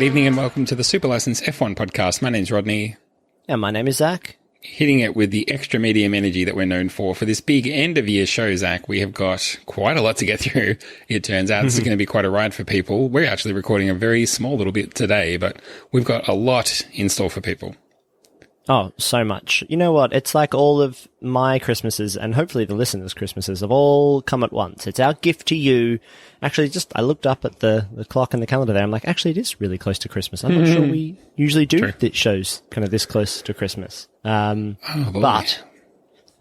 good evening and welcome to the Super License F1 podcast. My name's Rodney. And my name is Zach. Hitting it with the extra medium energy that we're known for. For this big end-of-year show, Zach, we have got quite a lot to get through. It turns out this is going to be quite a ride for people. We're actually recording a very small little bit today, but we've got a lot in store for people. Oh, so much. You know what? It's like all of my Christmases and hopefully the listeners' Christmases have all come at once. It's our gift to you. Actually, I looked up at the clock and the calendar there. I'm like, actually, it is really close to Christmas. I'm not sure we usually do that shows kind of this close to Christmas. But I'm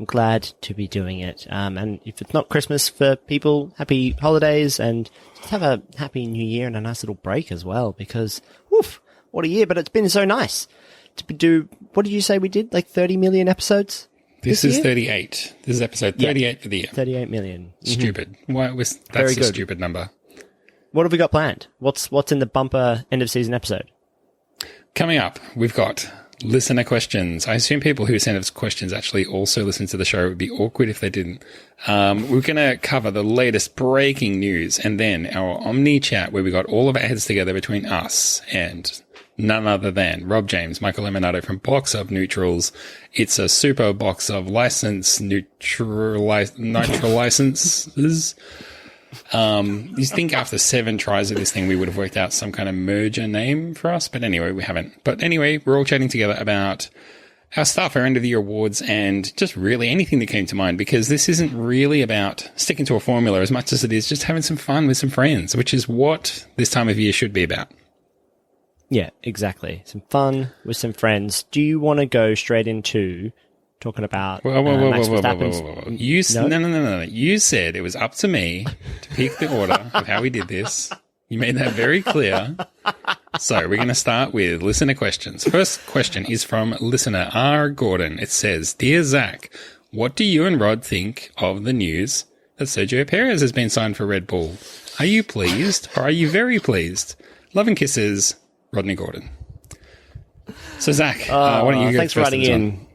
glad to be doing it. And if it's not Christmas for people, happy holidays and just have a happy new year and a nice little break as well because, woof, what a year. But it's been so nice to do, what did you say we did? Like 30 million episodes? This is 38. This is episode 38 for the year. 38 million. Stupid. That's Very a good. stupid number. What have we got planned? What's in the bumper end of season episode? Coming up, we've got listener questions. I assume people who send us questions actually also listen to the show. It would be awkward if they didn't. We're going to cover the latest breaking news and then our Omni chat where we got all of our heads together between us and none other than Rob James, Michael Lemonato from Box of Neutrals. It's a super box of nitro licenses. You think after 7 tries of this thing, we would have worked out some kind of merger name for us. But anyway, we haven't. But anyway, we're all chatting together about our stuff, our end of the year awards, and just really anything that came to mind, because this isn't really about sticking to a formula as much as it is just having some fun with some friends, which is what this time of year should be about. Yeah, exactly. Some fun with some friends. Do you want to go straight into talking about Max Verstappen's... No. You said it was up to me to pick the order of how we did this. You made that very clear. So we're going to start with listener questions. First question is from listener R. Gordon. It says, Dear Zach, what do you and Rod think of the news that Sergio Perez has been signed for Red Bull? Are you pleased or are you very pleased? Love and kisses, Rodney Gordon. So, Zach, why don't you go thanks for first writing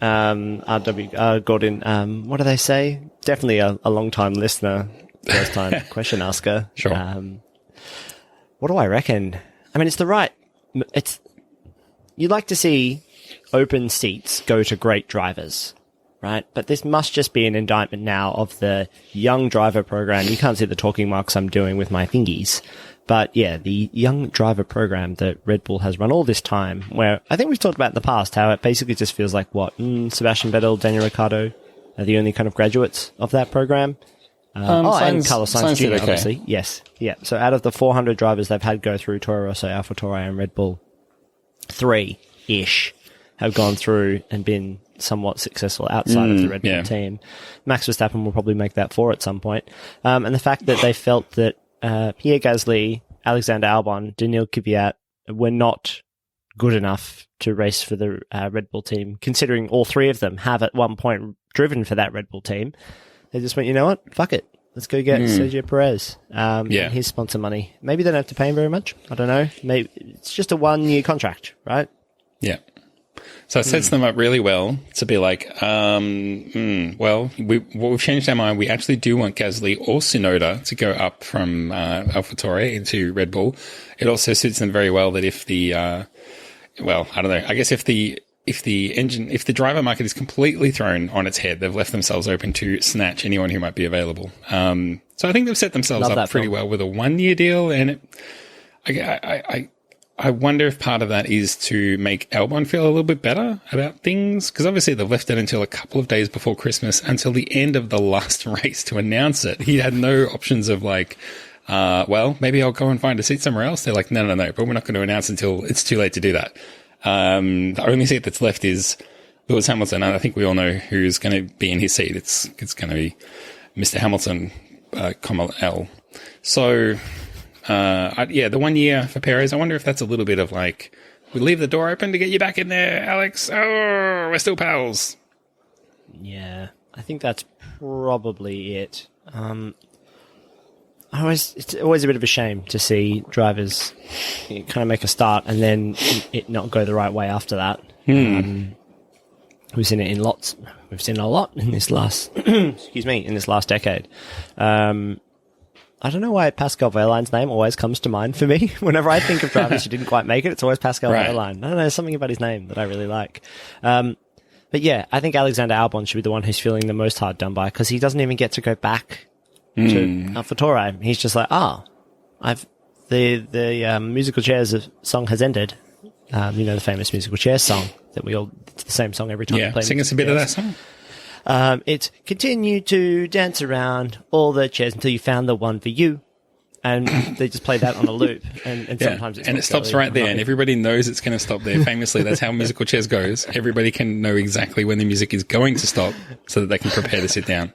in, RW Gordon. What do they say? Definitely a long-time listener, first-time question asker. Sure. What do I reckon? I mean, you'd like to see open seats go to great drivers, right? But this must just be an indictment now of the young driver program. You can't see the talking marks I'm doing with my fingies. But yeah, the young driver program that Red Bull has run all this time, where I think we've talked about in the past how it basically just feels like Sebastian Vettel, Daniel Ricciardo are the only kind of graduates of that program. And Carlos Sainz Jr., obviously. Yes. Yeah. So out of the 400 drivers they've had go through Toro Rosso, AlphaTauri and Red Bull, 3-ish have gone through and been somewhat successful outside of the Red Bull team. Max Verstappen will probably make that 4 at some point. And the fact that they felt that Pierre Gasly, Alexander Albon, Daniil Kvyat were not good enough to race for the Red Bull team, considering all 3 of them have at one point driven for that Red Bull team. They just went, you know what? Fuck it. Let's go get Sergio Perez and his sponsor money. Maybe they don't have to pay him very much. I don't know. Maybe it's just a 1-year contract, right? Yeah. So it sets them up really well to be like, we've changed our mind. We actually do want Gasly or Tsunoda to go up from AlphaTauri into Red Bull. It also suits them very well that if the, I don't know. I guess if the driver market is completely thrown on its head, they've left themselves open to snatch anyone who might be available. So I think they've set themselves up pretty well with a 1-year deal, and I wonder if part of that is to make Albon feel a little bit better about things, because obviously they've left it until a couple of days before Christmas, until the end of the last race to announce it. He had no options of like, maybe I'll go and find a seat somewhere else. They're like, no, but we're not going to announce until it's too late to do that. The only seat that's left is Lewis Hamilton, and I think we all know who's going to be in his seat. It's going to be Mr. Hamilton, comma L. So, the 1 year for Perez, I wonder if that's a little bit of like, we leave the door open to get you back in there, Alex. Oh, we're still pals. Yeah, I think that's probably it. It's always a bit of a shame to see drivers kind of make a start and then it not go the right way after that. We've seen it in lots. We've seen it a lot in this last, in this last decade. I don't know why Pascal Wehrlein's name always comes to mind for me. Whenever I think of drivers who didn't quite make it, it's always Pascal Wehrlein. I don't know, something about his name that I really like. But yeah, I think Alexander Albon should be the one who's feeling the most hard done by, because he doesn't even get to go back to AlphaTauri. He's just like, the musical chairs song has ended. The famous musical chairs song that it's the same song every time we play. Sing us a bit of that song. It's continue to dance around all the chairs until you found the one for you. And they just play that on a loop. And sometimes it stops right there. And everybody knows it's going to stop there. Famously, that's how musical chairs goes. Everybody can know exactly when the music is going to stop so that they can prepare to sit down.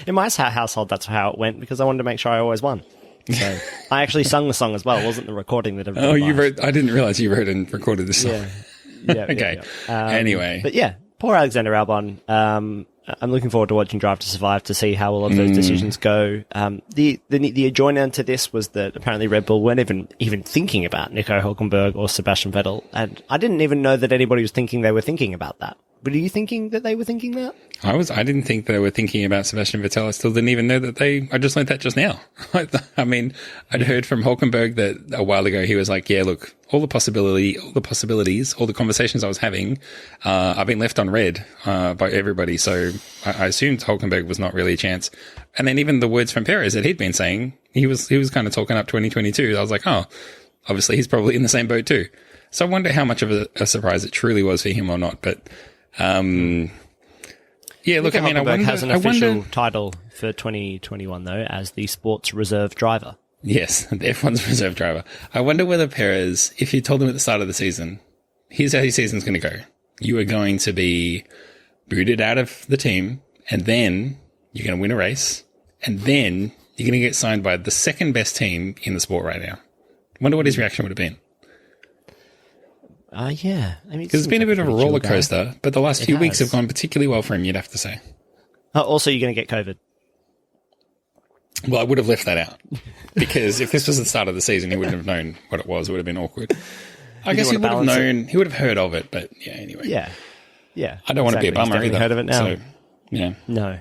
In my household, that's how it went, because I wanted to make sure I always won. So I actually sung the song as well. It wasn't the recording that everybody you wrote. I didn't realize you wrote and recorded the song. Yeah. Okay. Anyway. But yeah, poor Alexander Albon. I'm looking forward to watching Drive to Survive to see how all of those decisions go. The adjoinder to this was that apparently Red Bull weren't even thinking about Nico Hülkenberg or Sebastian Vettel, and I didn't even know that anybody was thinking they were thinking about that. But are you thinking that they were thinking that? I didn't think they were thinking about Sebastian Vettel. I still didn't even know that I just learned that just now. I mean, I'd heard from Hülkenberg that a while ago he was like, yeah, look, all the possibilities, all the conversations I was having, I've been left on red, by everybody. So I assumed Hülkenberg was not really a chance. And then even the words from Perez that he'd been saying, he was kind of talking up 2022. I was like, oh, obviously he's probably in the same boat too. So I wonder how much of a surprise it truly was for him or not. But, yeah, look, I mean, Hülkenberg has an official title for 2021 though, as the sports reserve driver. Yes, the F1's reserve driver. I wonder whether Perez, if you told him at the start of the season, here's how your season's going to go. You are going to be booted out of the team, and then you're going to win a race, and then you're going to get signed by the second best team in the sport right now. I wonder what his reaction would have been. Yeah. I mean, because it's been a bit of a roller coaster, but the last few weeks have gone particularly well for him, you'd have to say. Also, you're going to get COVID. Well, I would have left that out, because if this was the start of the season, he wouldn't have known what it was. It would have been awkward. I guess he would have known. He would have heard of it, but yeah, anyway. Yeah. I don't want to be a bummer either. Heard of it now. So, yeah. No.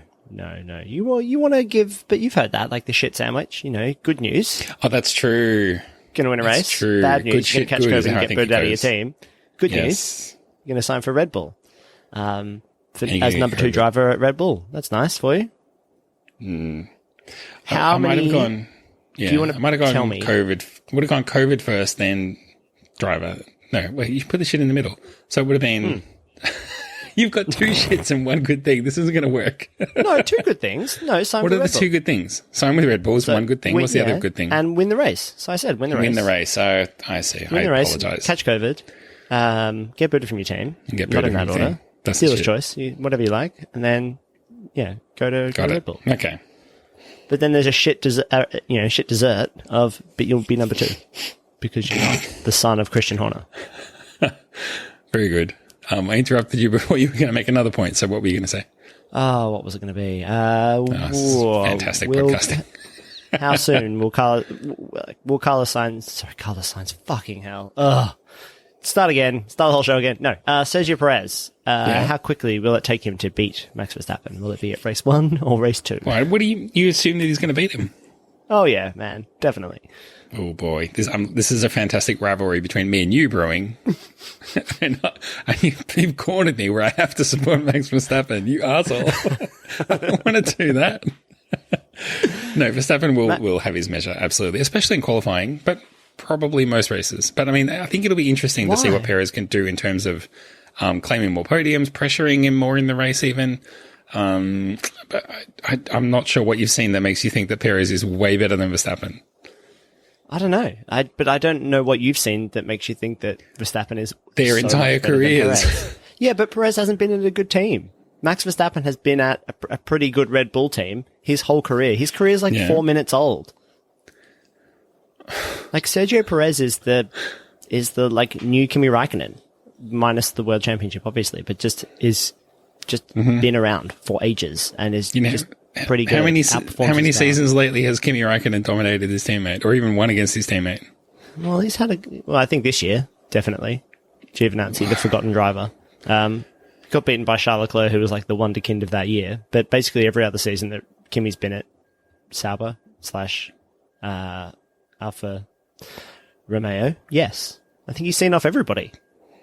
You want to give, but you've heard that, like the shit sandwich, good news. Oh, that's true. Going to win a race. True. Bad news. Good You're going to catch COVID and get booted out of your team. Good yes. news. You're going to sign for Red Bull. As number 2 driver at Red Bull. That's nice for you. How many? Might have gone. Yeah, do you want to I might have gone tell me? COVID. Would have gone COVID first, then driver. No, wait. You put the shit in the middle, so it would have been. You've got 2 shits and 1 good thing. This isn't going to work. No, 2 good things. No, sign what for are Red the Bull. 2 good things? Sign with Red Bull is 1 good thing. What's the other good thing? And win the race. So I said win the race. Win the race. I see. Win the race. Apologize. Catch COVID. Get booted from your team. And get Not booted in from that your order. team. That's Dealer's choice. Whatever you like. And then, go to Red Bull. Okay. But then there's a shit dessert of, but you'll be number 2 because you're not the son of Christian Horner. Very good. I interrupted you before you were going to make another point. So what were you going to say? Oh, what was it going to be? Fantastic podcasting. How soon will Carlos Sainz, fucking hell. Ugh. Start again. Start the whole show again. No. Sergio Perez. How quickly will it take him to beat Max Verstappen? Will it be at race 1 or race 2? Why? What do you assume that he's going to beat him? Oh yeah, man. Definitely. Oh boy. This is a fantastic rivalry between me and you brewing. and you've cornered me where I have to support Max Verstappen. You arsehole. I don't want to do that. No, Verstappen will have his measure. Absolutely. Especially in qualifying, but probably most races. But I mean, I think it'll be interesting to see what Perez can do in terms of claiming more podiums, pressuring him more in the race even. But I'm not sure what you've seen that makes you think that Perez is way better than Verstappen. I don't know. But I don't know what you've seen that makes you think that Verstappen is their entire careers. Yeah, but Perez hasn't been at a good team. Max Verstappen has been at a pretty good Red Bull team his whole career. His career is 4 minutes old. Like Sergio Perez is the new Kimi Raikkonen, minus the World Championship, obviously, but just been around for ages and is just pretty good. How many seasons lately has Kimi Raikkonen dominated his teammate, or even won against his teammate? Well, he's had I think this year definitely. Giovinazzi, the forgotten driver, got beaten by Charles Leclerc, who was like the wonderkind of that year. But basically every other season that Kimi's been at, Sauber, / Alfa Romeo. Yes. I think he's seen off everybody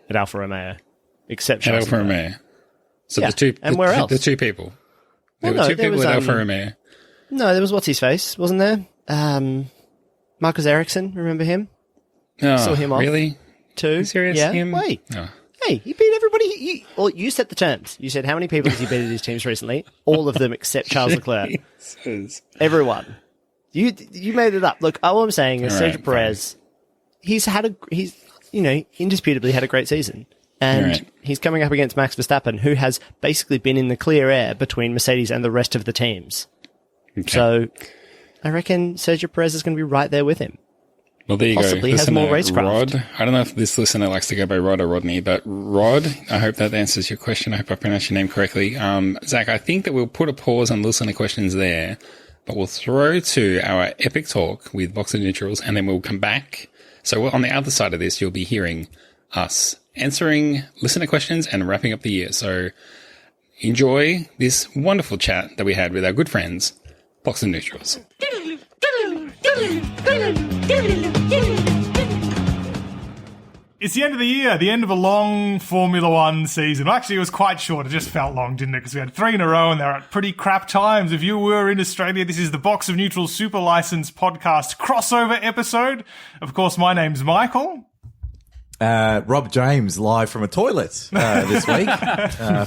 at Alfa Romeo, except Charles Alfa Leclerc. Romeo. So Yeah, and where else? The two people. There Well, were no, two there people was, at Alfa Romeo. No, there was what's-his-face, wasn't there? Marcus Ericsson, remember him? Oh, Saw him off. really? Too. Are you serious? Yeah. Him? Wait. Oh. Hey, he beat everybody. You set the terms. You said how many people has he beat at his teams recently? All of them except Charles Leclerc. Jesus. Everyone. You made it up. Look, all I'm saying is All right, Sergio Perez. He's indisputably had a great season, and Right. he's coming up against Max Verstappen, who has basically been in the clear air between Mercedes and the rest of the teams. Okay. So, I reckon Sergio Perez is going to be right there with him. Well, there you Possibly go. has more racecraft. Rod. I don't know if this listener likes to go by Rod or Rodney, but Rod, I hope that answers your question. I hope I pronounced your name correctly. Zach, I think that we'll put a pause on listener questions there, but we'll throw to our epic talk with Box of Neutrals, and then we'll come back. So on the other side of this, you'll be hearing us answering listener questions and wrapping up the year. So enjoy this wonderful chat that we had with our good friends, Box of Neutrals. It's the end of the year, the end of a long Formula One season. Well, actually, it was quite short. It just felt long, didn't it? Because we had 3 in a row and they were at pretty crap times. If you were in Australia, this is the Box of Neutral Super License podcast crossover episode. Of course, my name's Michael. Rob James live from a toilet this week.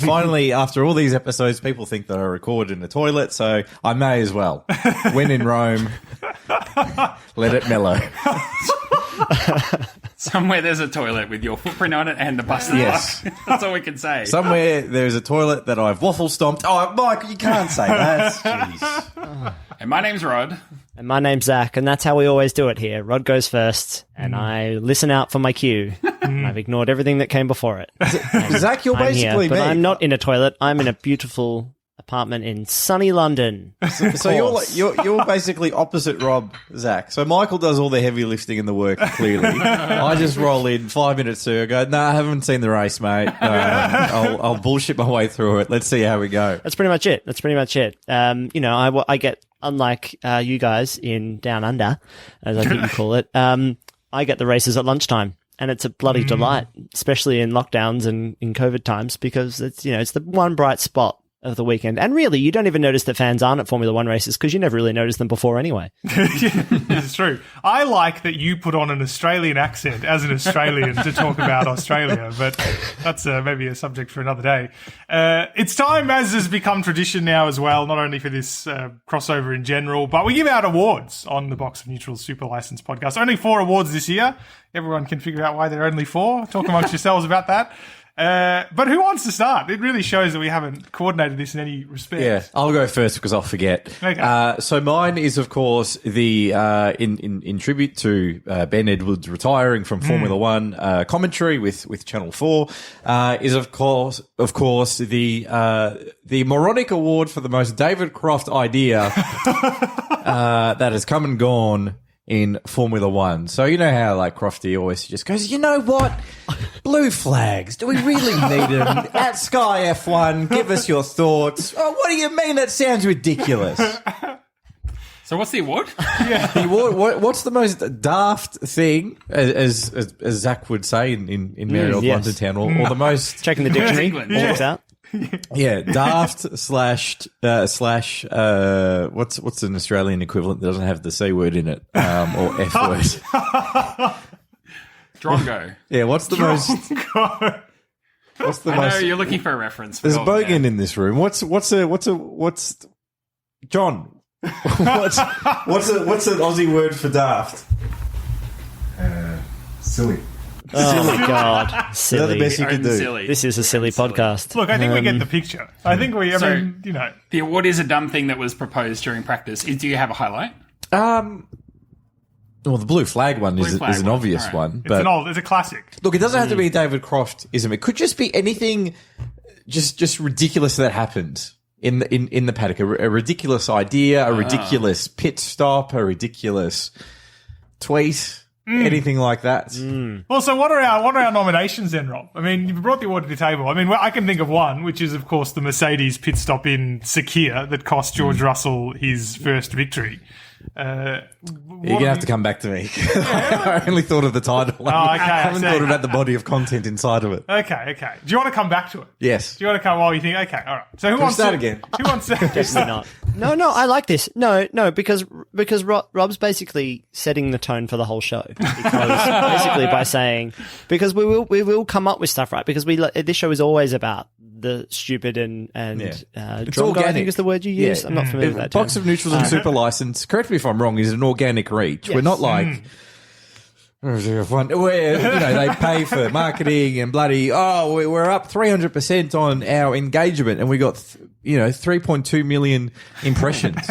Finally, after all these episodes, people think that I record in a toilet, so I may as well. When in Rome, let it mellow. Somewhere there's a toilet with your footprint on it and the busted Yes. lock. That's all we can say. Somewhere there's a toilet that I've waffle stomped. Oh, Mike, you can't say that. Jeez. And my name's Rod. And my name's Zach, and that's how we always do it here. Rod goes first, and I listen out for my cue. And I've ignored everything that came before it. Zach, you're I'm here, basically but me. I'm not in a toilet. I'm in a beautiful apartment in sunny London. So you're basically opposite Rob, Zach. So Michael does all the heavy lifting and the work, clearly. I just roll in 5 minutes to go, no, I haven't seen the race, mate. I'll bullshit my way through it. Let's see how we go. That's pretty much it. I get, unlike you guys in Down Under, as I think you call it, I get the races at lunchtime. And it's a bloody delight, especially in lockdowns and in COVID times, because it's the one bright spot of the weekend. And really, you don't even notice that fans aren't at Formula One races because you never really noticed them before anyway. It's true. I like that you put on an Australian accent as an Australian to talk about Australia, but that's maybe a subject for another day. It's time, as has become tradition now as well, not only for this crossover in general, but we give out awards on the Box of Neutral Super License podcast. Only 4 awards this year. Everyone can figure out why there are only 4. Talk amongst yourselves about that. But who wants to start? It really shows that we haven't coordinated this in any respect. Yeah, I'll go first because I'll forget. Okay. So mine is, of course, the in tribute to Ben Edwards retiring from Formula One commentary with Channel 4 is of course the moronic award for the most David Croft idea that has come and gone in Formula One. So you know how like Crofty always just goes, you know what? Blue flags. Do we really need them? At Sky F1, give us your thoughts. Oh, what do you mean? That sounds ridiculous. So what's the award? The award, what's the most daft thing, as Zach would say in Merry Old yes. London Town, or the most Checking the dictionary. England. Checks out. daft slash what's an Australian equivalent that doesn't have the C word in it or F word? Drongo. Yeah, what's the most? What's the I know most? you're looking for a reference. There's a Oh, bogan yeah. in this room. What's John? what's an Aussie word for daft? Silly. Oh my god, Is that the silly. best you can Own do? silly. This is a silly podcast. Look, I think we get the picture. I think I So- mean, you know. The award is a dumb thing that was proposed during practice. Do you have a highlight? Well, the blue flag one is flag an one, obvious all right. one, It's but it's a classic. look, it doesn't have to be David Croftism. It could just be anything, just ridiculous that happened in the paddock. A ridiculous idea, a ridiculous pit stop, a ridiculous tweet, anything like that. Well, so what are our nominations then, Rob? I mean, you've brought the award to the table. I mean, I can think of one, which is, of course, the Mercedes pit stop in Sakir that cost George Russell his first victory. You're going to have to come back to me. I only thought of the title. I haven't thought about the body of content inside of it. Okay. Do you want to come back to it? Yes. Do you want to come while you think? Okay, all right. So who wants start to again? Who wants to? Definitely not. No, I like this. No, because Rob's basically setting the tone for the whole show. Because basically by saying, because we will come up with stuff, right? Because this show is always about the stupid and drunk, I think is the word you use. I'm not familiar with that term. Box of Neutrals and Super License, correct me if I'm wrong, is an organic reach. Yes. We're not like... where, they pay for marketing and bloody, we're up 300% on our engagement and we got, 3.2 million impressions.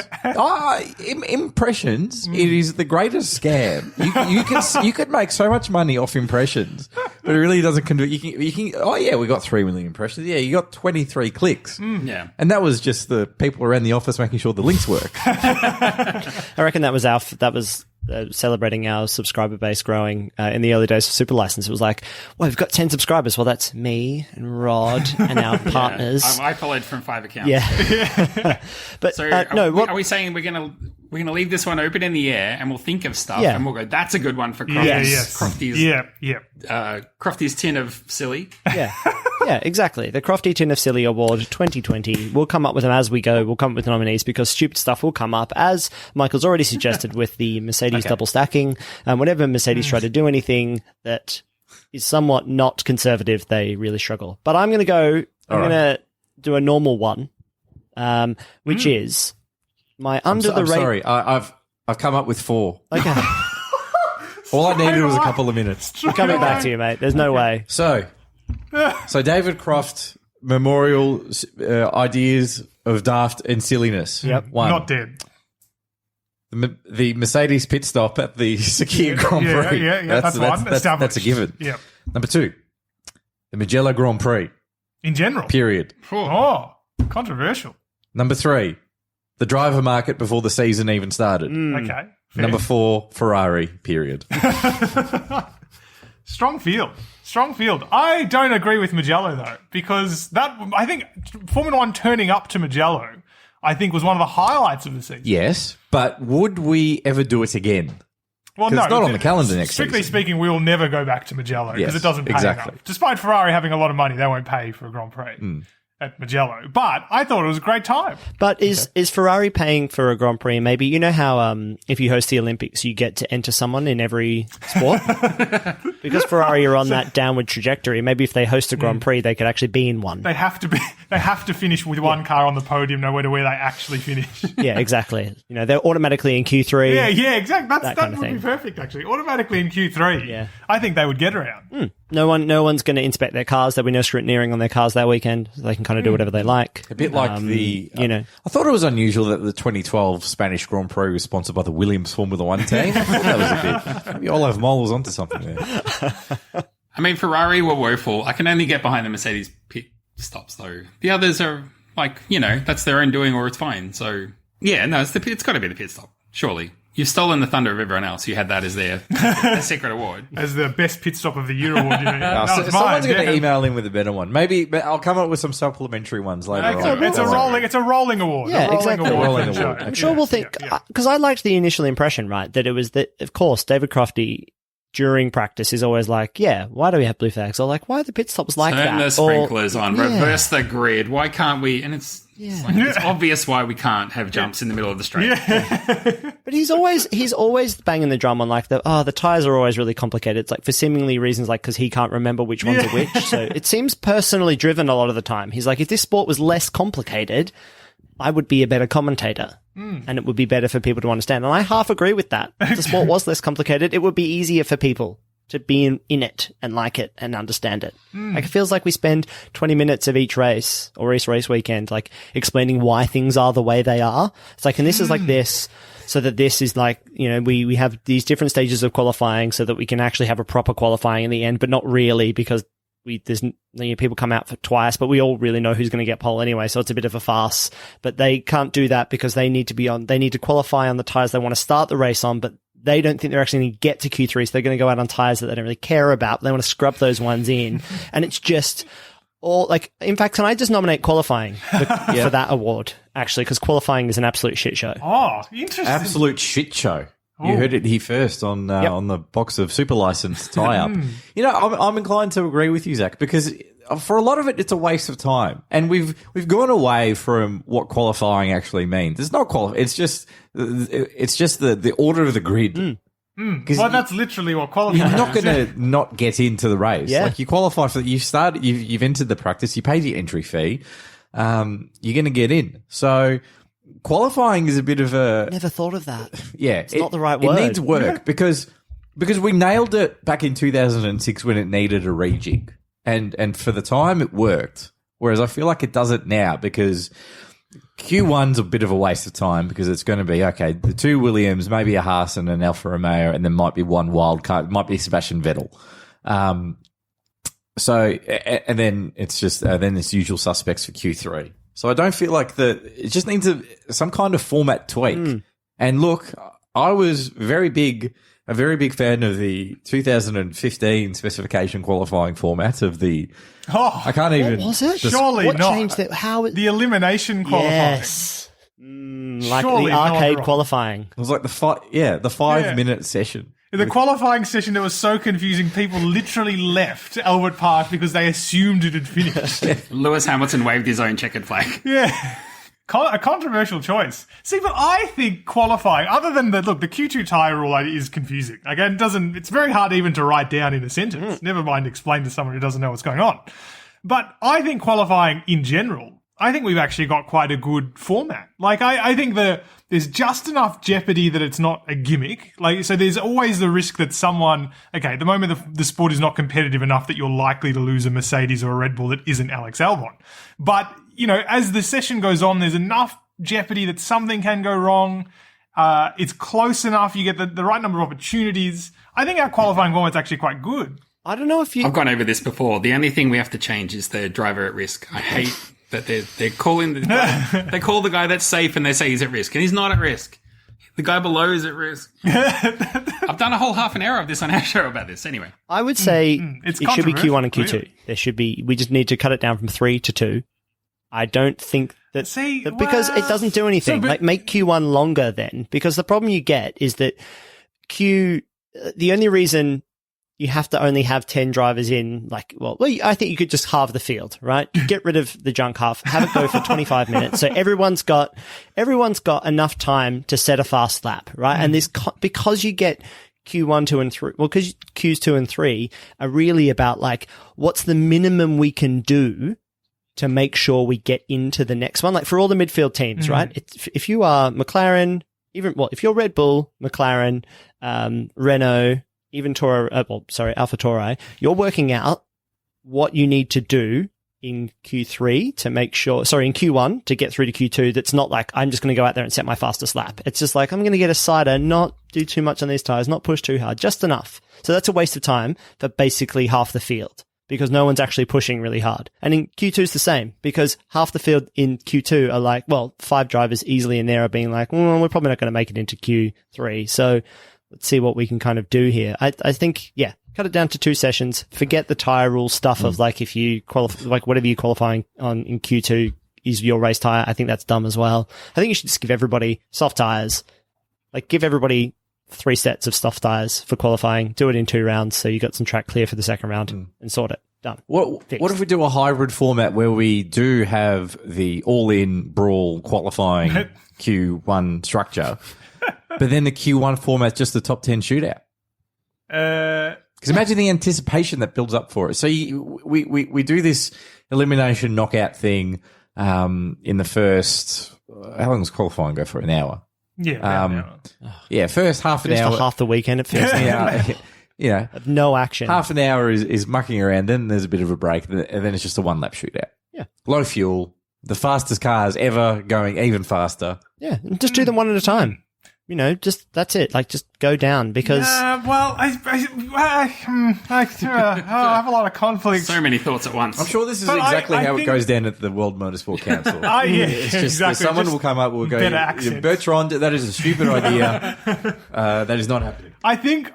Impressions, it is the greatest scam. You could make so much money off impressions, but it really doesn't convert. You can, we got 3 million impressions. Yeah, you got 23 clicks. Yeah. And that was just the people around the office making sure the links work. I reckon that was celebrating our subscriber base growing in the early days of Super License. It was like, well, we've got 10 subscribers. Well, that's me and Rod and our partners. I followed from 5 accounts. Yeah. But so are we saying we're gonna leave this one open in the air and we'll think of stuff and we'll go, that's a good one for Crofty's tin of silly. Yeah. Yeah, exactly. The Crofty Tin of Silly Award 2020. We'll come up with them as we go. We'll come up with nominees because stupid stuff will come up, as Michael's already suggested with the Mercedes double stacking. Whenever Mercedes try to do anything that is somewhat not conservative, they really struggle. But I'm going to do a normal one, which is my Sorry, I've come up with 4. Okay. All I needed was a couple of minutes. I'm coming back to you, mate. There's no way. So David Croft memorial ideas of daft and silliness. Yep. 1. Not dead. The Mercedes pit stop at the Sakir Grand Prix. Yeah, that's one. That's a given. Yeah. Number 2, the Mugello Grand Prix. In general. Period. Oh, controversial. Number 3, the driver market before the season even started. Okay. Fair. Number 4, Ferrari. Period. Strong field. I don't agree with Mugello, though, because I think Formula One turning up to Mugello, I think, was one of the highlights of the season. Yes, but would we ever do it again? Well, no. It's not on the calendar next Strictly season. speaking, we will never go back to Mugello because it doesn't pay enough. Despite Ferrari having a lot of money, they won't pay for a Grand Prix at Mugello. But I thought it was a great time. But is Ferrari paying for a Grand Prix? Maybe, you know how if you host the Olympics, you get to enter someone in every sport? Because Ferrari are on that downward trajectory, maybe if they host a Grand Prix, they could actually be in one. They have to finish with one car on the podium, no matter where they actually finish. Yeah, exactly. They're automatically in Q3. Yeah, exactly. That would thing. be perfect, actually. Automatically in Q3. Yeah. I think they would get around. No one's going to inspect their cars. There'll be no scrutineering on their cars that weekend. They can kind of do whatever they like. A bit like I thought it was unusual that the 2012 Spanish Grand Prix was sponsored by the Williams Formula One team. I thought that was a bit. Maybe Olaf Moll was onto something there. I mean, Ferrari were woeful. I can only get behind the Mercedes pit stops, though. The others are like, that's their own doing, or it's fine. So yeah, no, it's got to be the pit stop. Surely. You've stolen the thunder of everyone else. You had that as their secret award. As the best pit stop of the year award. Someone's going to email in with a better one. Maybe I'll come up with some supplementary ones later on. It's a rolling award. Yeah, exactly. Rolling award. I'm sure we'll think, because I liked the initial impression, right, that it was that, of course, David Crofty during practice is always like, why do we have blue flags? Or like, why are the pit stops like that? Turn the sprinklers on, reverse the grid. Why can't we? And it's obvious why we can't have jumps in the middle of the straight. But he's always banging the drum on like the tires are always really complicated. It's like for seemingly reasons like because he can't remember which ones are which. So it seems personally driven a lot of the time. He's like, if this sport was less complicated, I would be a better commentator. And it would be better for people to understand. And I half agree with that. If the sport was less complicated, it would be easier for people to be in it and like it and understand it. Like, it feels like we spend 20 minutes of each race or each race weekend, like explaining why things are the way they are. It's like, and this is like this, so that this is like, we have these different stages of qualifying so that we can actually have a proper qualifying in the end, but not really because people come out for twice, but we all really know who's going to get pole anyway, so it's a bit of a farce. But they can't do that because they need to qualify on the tires they want to start the race on, but they don't think they're actually going to get to Q3, so they're going to go out on tires that they don't really care about. They want to scrub those ones in. And it's just, Or, like, in fact, can I just nominate qualifying for that award, actually? Because qualifying is an absolute shit show. Oh, interesting. Absolute shit show. You heard it here first on the box of super license tie-up. You know, I'm inclined to agree with you, Zach, because for a lot of it, it's a waste of time, and we've gone away from what qualifying actually means. It's not qualifying. It's just the order of the grid. Well, that's literally what qualifying is. You're not going to not get into the race. Yeah. Like, you qualify for you've entered the practice, you paid your entry fee, you're going to get in. So qualifying is a bit of a... Never thought of that. Yeah. It's not the right word. It needs work because we nailed it back in 2006 when it needed a rejig. And for the time it worked. Whereas I feel like it does it now because Q1's a bit of a waste of time because it's going to be, okay, the two Williams, maybe a Haas and an Alfa Romeo, and there might be one wild card. It might be Sebastian Vettel. And then it's just, then it's usual suspects for Q3. So I don't feel like it just needs some kind of format tweak. And look, I was a very big fan of the 2015 specification qualifying format of the. Oh, I can't even. What was it? Surely what not. changed that? How? The elimination qualifying. Yes. Like Surely the not arcade wrong. qualifying. It was like the 5-minute session. In the qualifying session, it was so confusing. People literally left Albert Park because they assumed it had finished. Lewis Hamilton waved his own checkered flag. Yeah. A controversial choice. See, but I think qualifying, other than the Q2 tyre rule is confusing. Again, it's very hard even to write down in a sentence. Never mind explain to someone who doesn't know what's going on. But I think qualifying in general, I think we've actually got quite a good format. Like, I think there's just enough jeopardy that it's not a gimmick. Like, so there's always the risk that at the moment the sport is not competitive enough that you're likely to lose a Mercedes or a Red Bull that isn't Alex Albon. But, you know, as the session goes on, there's enough jeopardy that something can go wrong. It's close enough. You get the right number of opportunities. I think our qualifying format's actually quite good. I don't know if you. I've gone over this before. The only thing we have to change is the driver at risk. I hate that they're calling they call the guy that's safe and they say he's at risk, and he's not at risk. The guy below is at risk. I've done a whole half an hour of this on our show about this. Anyway, I would say It's it should be Q1 and Q2. controversial, There should be. We just need to cut it down from 3 to 2. I don't think that, because it doesn't do anything. Like, make Q1 longer then, because the problem you get is that the only reason you have to only have 10 drivers in, I think you could just halve the field, right? Get rid of the junk half, have it go for 25 minutes. So everyone's got enough time to set a fast lap, right? And because you get Q1, 2, and 3, because Qs 2 and 3 are really about, like, what's the minimum we can do to make sure we get into the next one. Like, for all the midfield teams, right? If you are McLaren, if you're Red Bull, McLaren, Renault, even Alpha Tauri, you're working out what you need to do in Q3 to make sure, in Q1 to get through to Q2. That's not like, I'm just going to go out there and set my fastest lap. It's just like, I'm going to get a cider, not do too much on these tires, not push too hard, just enough. So that's a waste of time for basically half the field, because no one's actually pushing really hard. And in Q2 it's the same, because half the field in Q2 are like, 5 drivers easily in there are being like, we're probably not going to make it into Q3. So let's see what we can kind of do here. I think, cut it down to 2 sessions. Forget the tire rule stuff of, like, if you qualify, like, whatever you're qualifying on in Q2 is your race tire. I think that's dumb as well. I think you should just give everybody soft tires. Like, give everybody 3 sets of soft tires for qualifying. Do it in 2 rounds so you got some track clear for the second round and sort it. Done. What if we do a hybrid format where we do have the all-in brawl qualifying Q1 structure, but then the Q1 format's just the top 10 shootout? Because imagine the anticipation that builds up for it. So we do this elimination knockout thing in the first. How long does qualifying go for? An hour. Yeah. First half an hour. For half the weekend, it feels like. No action. Half an hour is mucking around. Then there's a bit of a break, and then it's just a 1-lap shootout. Yeah. Low fuel. The fastest cars ever going even faster. Yeah, and just do them one at a time. Just that's it. Like, just go down, because. I have a lot of conflict. So many thoughts at once. I'm sure this is exactly how it goes down at the World Motorsport Council. It's just exactly. Someone will come up, will go, better accents. Bertrand, that is a stupid idea. That is not happening. I think,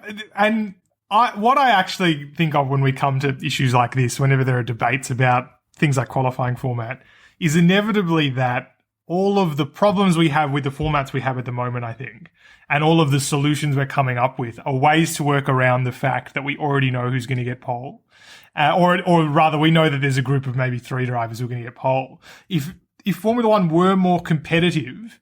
what I actually think of when we come to issues like this, whenever there are debates about things like qualifying format is inevitably that all of the problems we have with the formats we have at the moment, I think, and all of the solutions we're coming up with are ways to work around the fact that we already know who's going to get pole. Or rather, we know that there's a group of maybe 3 drivers who are going to get pole. If Formula One were more competitive,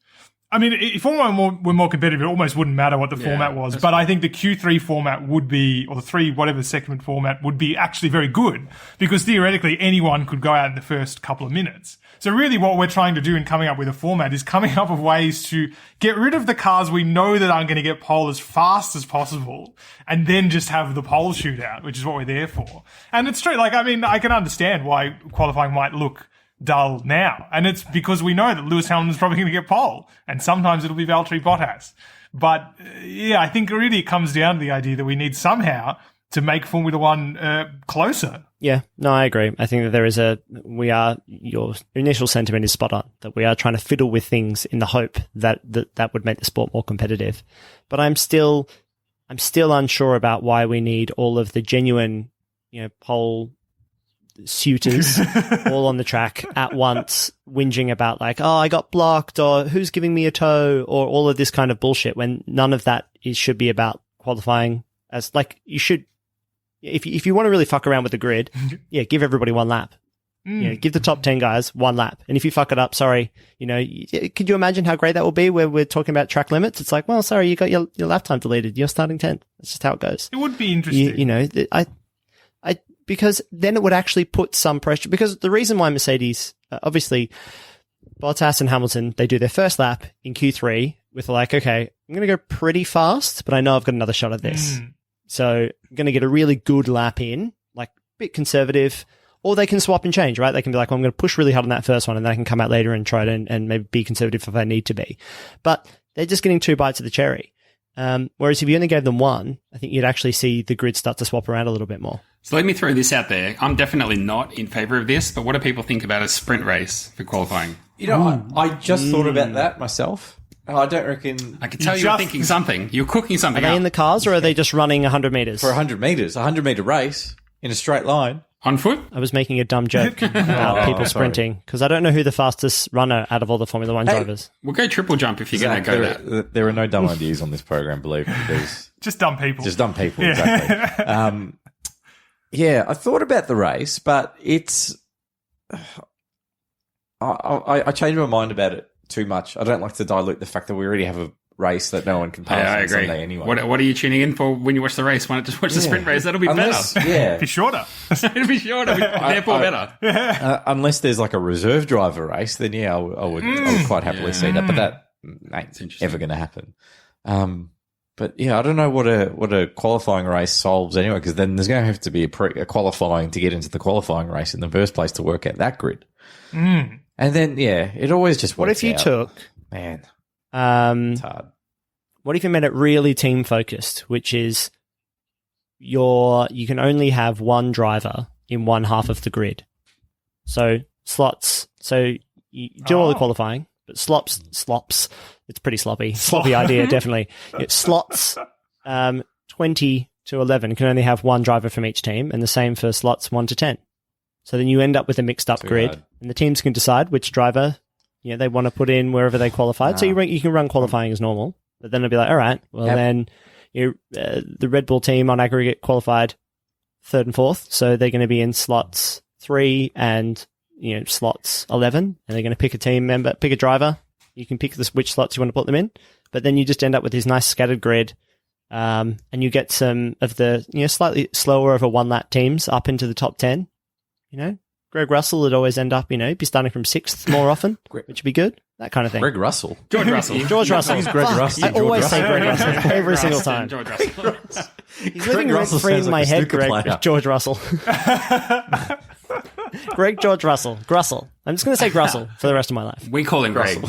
I mean, if Formula One were more competitive, it almost wouldn't matter what the format was. But I think the Q3 format would be, or the 3 whatever segment format would be actually very good, because theoretically anyone could go out in the first couple of minutes. So really what we're trying to do in coming up with a format is coming up with ways to get rid of the cars we know that aren't going to get pole as fast as possible, and then just have the pole shootout, which is what we're there for. And it's true. Like, I mean, I can understand why qualifying might look dull now. And it's because we know that Lewis Hamilton's probably going to get pole, and sometimes it'll be Valtteri Bottas. But yeah, I think really it comes down to the idea that we need somehow to make Formula One closer. Yeah, no, I agree. I think that your initial sentiment is spot on, that we are trying to fiddle with things in the hope that would make the sport more competitive. But I'm still unsure about why we need all of the genuine, pole suitors all on the track at once, whinging about like, oh, I got blocked, or who's giving me a tow, or all of this kind of bullshit, when none of that should be about qualifying. As like, you should, if you want to really fuck around with the grid, give everybody 1 lap. Give the top 10 guys 1 lap. And if you fuck it up, sorry, could you imagine how great that will be where we're talking about track limits? It's like, well, sorry, you got your lap time deleted. You're starting 10th. That's just how it goes. It would be interesting. Because then it would actually put some pressure. Because the reason why Mercedes, obviously, Bottas and Hamilton, they do their first lap in Q3 with like, okay, I'm going to go pretty fast, but I know I've got another shot at this. So I'm going to get a really good lap in, like a bit conservative, or they can swap and change, right? They can be like, well, I'm going to push really hard on that first one, and then I can come out later and try to and maybe be conservative if I need to be. But they're just getting 2 bites of the cherry. Whereas if you only gave them 1, I think you'd actually see the grid start to swap around a little bit more. So let me throw this out there. I'm definitely not in favour of this, but what do people think about a sprint race for qualifying? I just thought about that myself. I don't reckon... I can tell you're thinking something. You're cooking something Are they up. in the cars, or are they just running 100 metres? For 100 metres. A 100-metre race in a straight line. On foot? I was making a dumb joke about people sprinting, because I don't know who the fastest runner out of all the Formula One drivers. We'll go triple jump if you're going to go that. There are no dumb ideas on this program, believe me. There's just dumb people. Just dumb people, exactly. I thought about the race, but it's... I changed my mind about it too much. I don't like to dilute the fact that we already have a race that no one can pass on Sunday anyway. What are you tuning in for when you watch the race? Why not just watch the sprint race? That'll be better. It'll be shorter. It'll be shorter, therefore better. Unless there's like a reserve driver race, then I would quite happily see that. But that ain't ever going to happen. But yeah, I don't know what a qualifying race solves anyway, because then there's going to have to be a qualifying to get into the qualifying race in the first place to work out that grid. And then, it always just works out. What if you took... Man, it's hard. What if you made it really team focused, which is you can only have 1 driver in one half of the grid. So slots. So you do all the qualifying, but slops. It's pretty sloppy. Sloppy idea, definitely. Slots 20 to 11 can only have 1 driver from each team, and the same for slots 1 to 10. So then you end up with a mixed up grid, and the teams can decide which driver they want to put in wherever they qualified. So you can run qualifying as normal, but then it'll be like, all right, well then the Red Bull team on aggregate qualified 3rd and 4th, so they're going to be in slots 3 and slots 11, and they're going to pick a team member, pick a driver. You can pick which slots you want to put them in, but then you just end up with this nice scattered grid, and you get some of the slightly slower over 1 lap teams up into the top 10. Greg Russell would always end up, be starting from 6th more often, which would be good. That kind of thing. Greg Russell. George Russell. George Russell. He's Greg Russell. I always say Greg Russell every single time. George Russell. He's living rent-free in my head, Greg. George Russell. Greg George Russell. Grussell. I'm just going to say Grussell for the rest of my life. We call him Greg.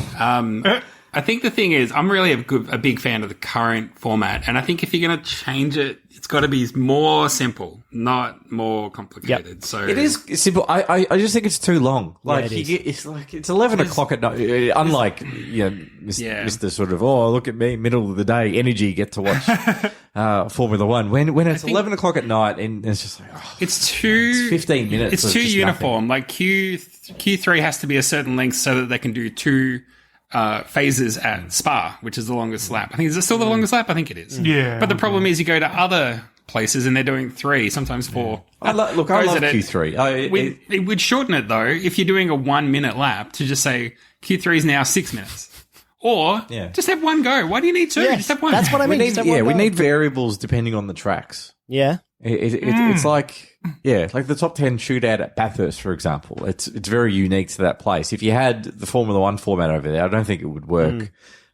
I think the thing is, I'm really a big fan of the current format, and I think if you're going to change it, it's got to be more simple, not more complicated. Yep. So It is simple. I just think it's too long. Like it is. it's 11 o'clock at night. Unlike Mr. Sort of look at me, middle of the day energy, get to watch Formula One when it's 11 o'clock at night and it's just like it's 15 minutes. It's of too just uniform. Like Q3 has to be a certain length so that they can do 2 phases at Spa, which is the longest lap. I think is it still the longest lap? I think it is. Yeah. But the problem is you go to other places and they're doing 3, sometimes 4. I love Q3. It would shorten it though if you're doing a 1 minute lap to just say Q3 is now 6 minutes. Or just have one go. Why do you need 2? Yeah, just have one. that's what I mean. We need variables depending on the tracks. Yeah. It's like like the top 10 shootout at Bathurst, for example. It's very unique to that place. If you had the Formula One format over there, I don't think it would work.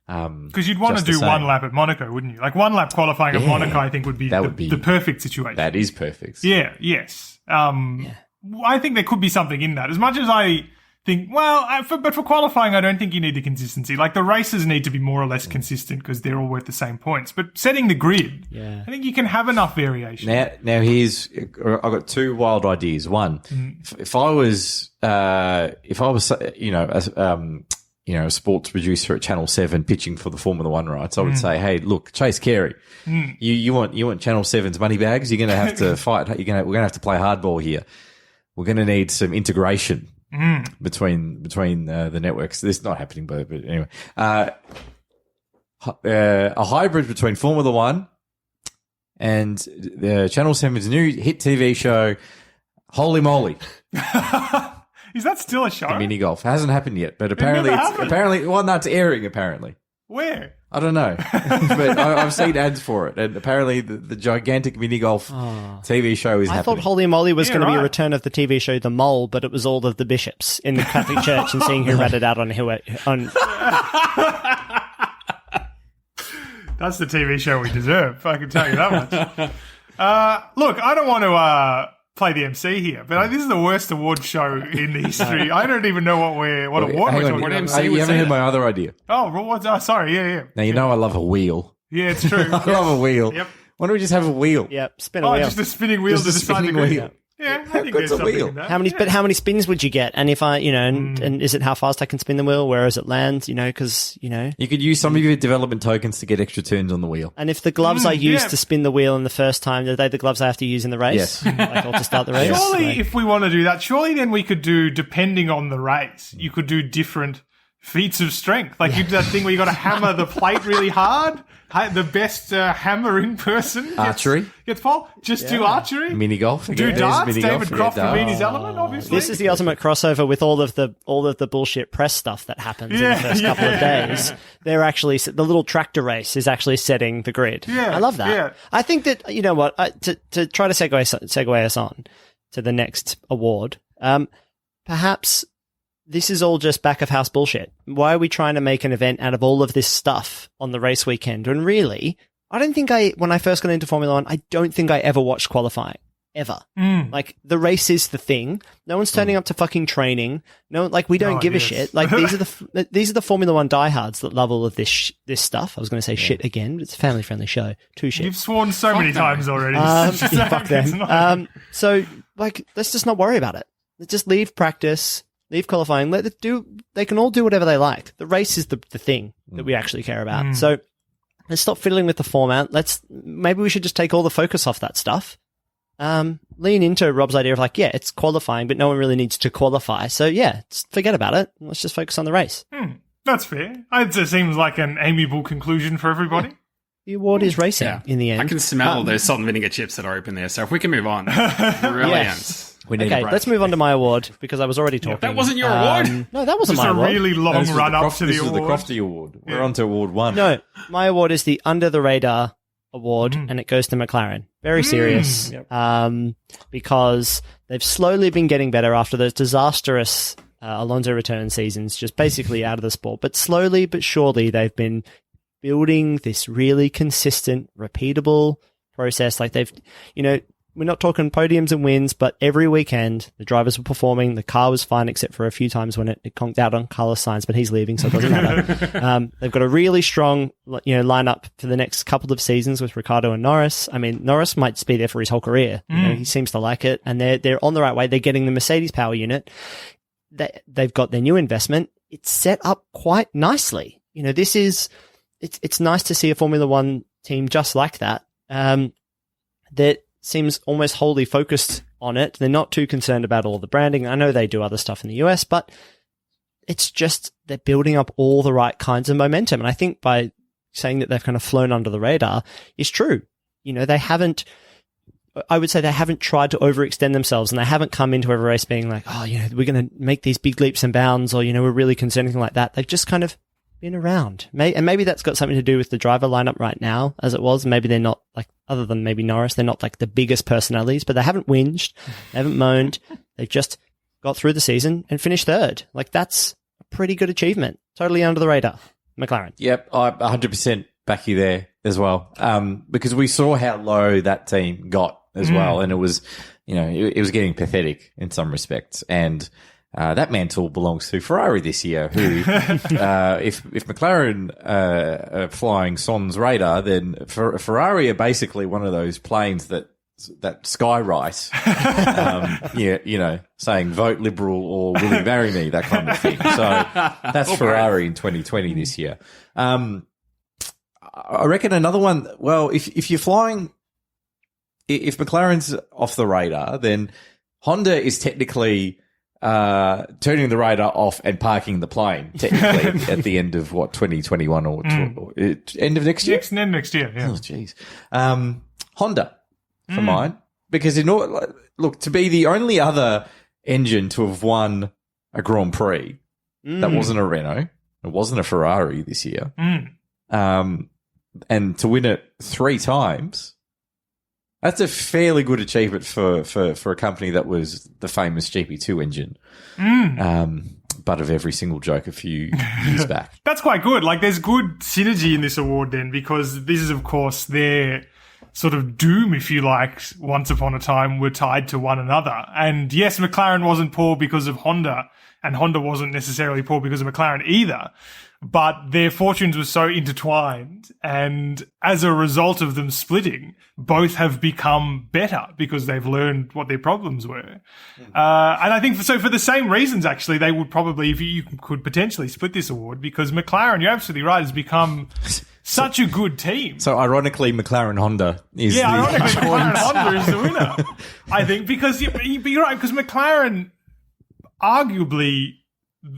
Because you'd want to do one lap at Monaco, wouldn't you? Like one lap qualifying at Monaco, I think would be the perfect situation. That is perfect. Yeah. Yes. I think there could be something in that. As much as I think, but for qualifying, I don't think you need the consistency. Like the races need to be more or less consistent because they're all worth the same points. But setting the grid, I think you can have enough variation. Now I've got 2 wild ideas. One, if I was a sports producer at Channel 7 pitching for the Formula One rights, I would say, hey, look, Chase Carey, you want Channel 7's money bags? You're going to have to fight. We're going to have to play hardball here. We're going to need some integration between the networks. This is not happening, but anyway, a hybrid between Formula One and the Channel 7's new hit TV show, Holy Moly. Is that still a show? The mini golf hasn't happened yet, but apparently it's airing. Apparently, where? I don't know, but I've seen ads for it, and apparently the gigantic mini golf TV show is happening. I thought Holy Moly was going to be a return of the TV show The Mole, but it was all of the bishops in the Catholic Church and seeing who ratted out on who. That's the TV show we deserve. I can tell you that much. Look, I don't want to play the MC here, but this is the worst award show in the history. I don't even know what award we're talking about. You haven't heard my other idea. Oh, what's sorry, yeah. Now you know I love a wheel. Yeah, it's true. I love a wheel. Yep. Why don't we just have a wheel? Yep, spin a wheel. Just a spinning wheel. Just a spinning wheel. Yeah, I think good's there's a something wheel? in that. How many spins would you get? And if and is it how fast I can spin the wheel? Where does it land? Because you could use some of your development tokens to get extra turns on the wheel. And if the gloves I use to spin the wheel in the first time, are they the gloves I have to use in the race? Yes. Like to start the race? Surely, if we want to do that, then we could do, depending on the race, you could do different feats of strength. Like you do that thing where you got to hammer the plate really hard. The best hammering person gets pole. Just do archery, mini golf, do darts. David Croft Ravini's element, obviously. This is the ultimate crossover with all of the bullshit press stuff that happens in the first couple of days. They're actually the little tractor race is actually setting the grid. Yeah, I love that. Yeah. I think that to try to segue us on to the next award. Perhaps this is all just back of house bullshit. Why are we trying to make an event out of all of this stuff on the race weekend? And really, I don't think when I first got into Formula One, I don't think I ever watched qualifying. Ever. Like, the race is the thing. No one's turning up to fucking training. No, like, we don't give a shit. Like, these are the Formula One diehards that love all of this stuff. I was going to say shit again, but it's a family-friendly show. Two shit. You've sworn so many times already. Fuck them. So, like, let's just not worry about it. Let's just leave practice. Leave qualifying. They can all do whatever they like. The race is the thing that we actually care about. So let's stop fiddling with the format. Maybe we should just take all the focus off that stuff. Lean into Rob's idea of it's qualifying, but no one really needs to qualify. So forget about it. Let's just focus on the race. That's fair. It seems like an amiable conclusion for everybody. The award is racing in the end. I can smell those salt and vinegar chips that are open there. So if we can move on, brilliant. Okay, let's move on to my award because I was already talking. That wasn't your award. No, that wasn't my award. Just a really long run up to the award. This is the Crofty Award. We're on to award 1. No, my award is the Under the Radar Award, and it goes to McLaren. Very serious, because they've slowly been getting better after those disastrous Alonso return seasons, just basically out of the sport. But slowly but surely, they've been building this really consistent, repeatable process. Like we're not talking podiums and wins, but every weekend the drivers were performing. The car was fine, except for a few times when it conked out on Carlos Sainz, but he's leaving, so it doesn't matter. They've got a really strong, lineup for the next couple of seasons with Ricciardo and Norris. I mean, Norris might just be there for his whole career. He seems to like it, and they're on the right way. They're getting the Mercedes power unit. They've got their new investment. It's set up quite nicely. It's nice to see a Formula One team just like that. That seems almost wholly focused on it. They're not too concerned about all the branding. I know they do other stuff in the US, but it's just they're building up all the right kinds of momentum. And I think by saying that they've kind of flown under the radar is true. I would say they haven't tried to overextend themselves, and they haven't come into every race being like, we're going to make these big leaps and bounds, or, we're really concerned, anything like that. They've just kind of been around. And maybe that's got something to do with the driver lineup right now, as it was. Maybe they're not, like, other than maybe Norris, they're not like the biggest personalities, but they haven't whinged, they haven't moaned. They've just got through the season and finished third. Like, that's a pretty good achievement. Totally under the radar. McLaren. Yep, I 100% back you there as well. Because we saw how low that team got as well, and it was, it was getting pathetic in some respects. And that mantle belongs to Ferrari this year, who, if McLaren are flying Son's radar, then Ferrari are basically one of those planes that skywrite, saying vote Liberal or will you marry me, that kind of thing. So that's Ferrari in 2020 this year. I reckon another one, well, if you're flying, if McLaren's off the radar, then Honda is technically turning the radar off and parking the plane, technically, at the end of, 2021 or end of next year? End of next year, yeah. Oh, jeez. Honda, for mine. Because, look, to be the only other engine to have won a Grand Prix that wasn't a Renault, it wasn't a Ferrari this year, and to win it 3 times, that's a fairly good achievement for a company that was the famous GP2 engine, butt of every single joke a few years back. That's quite good. Like, there's good synergy in this award then, because this is, of course, their sort of doom, if you like, once upon a time were tied to one another. And yes, McLaren wasn't poor because of Honda, and Honda wasn't necessarily poor because of McLaren either. But their fortunes were so intertwined, and as a result of them splitting, both have become better because they've learned what their problems were. And I think for the same reasons, actually, they would probably, if you could potentially split this award, because McLaren, you're absolutely right, has become such a good team. So ironically, McLaren Honda is ironically, McLaren Honda is the winner. I think because you're right, because McLaren arguably,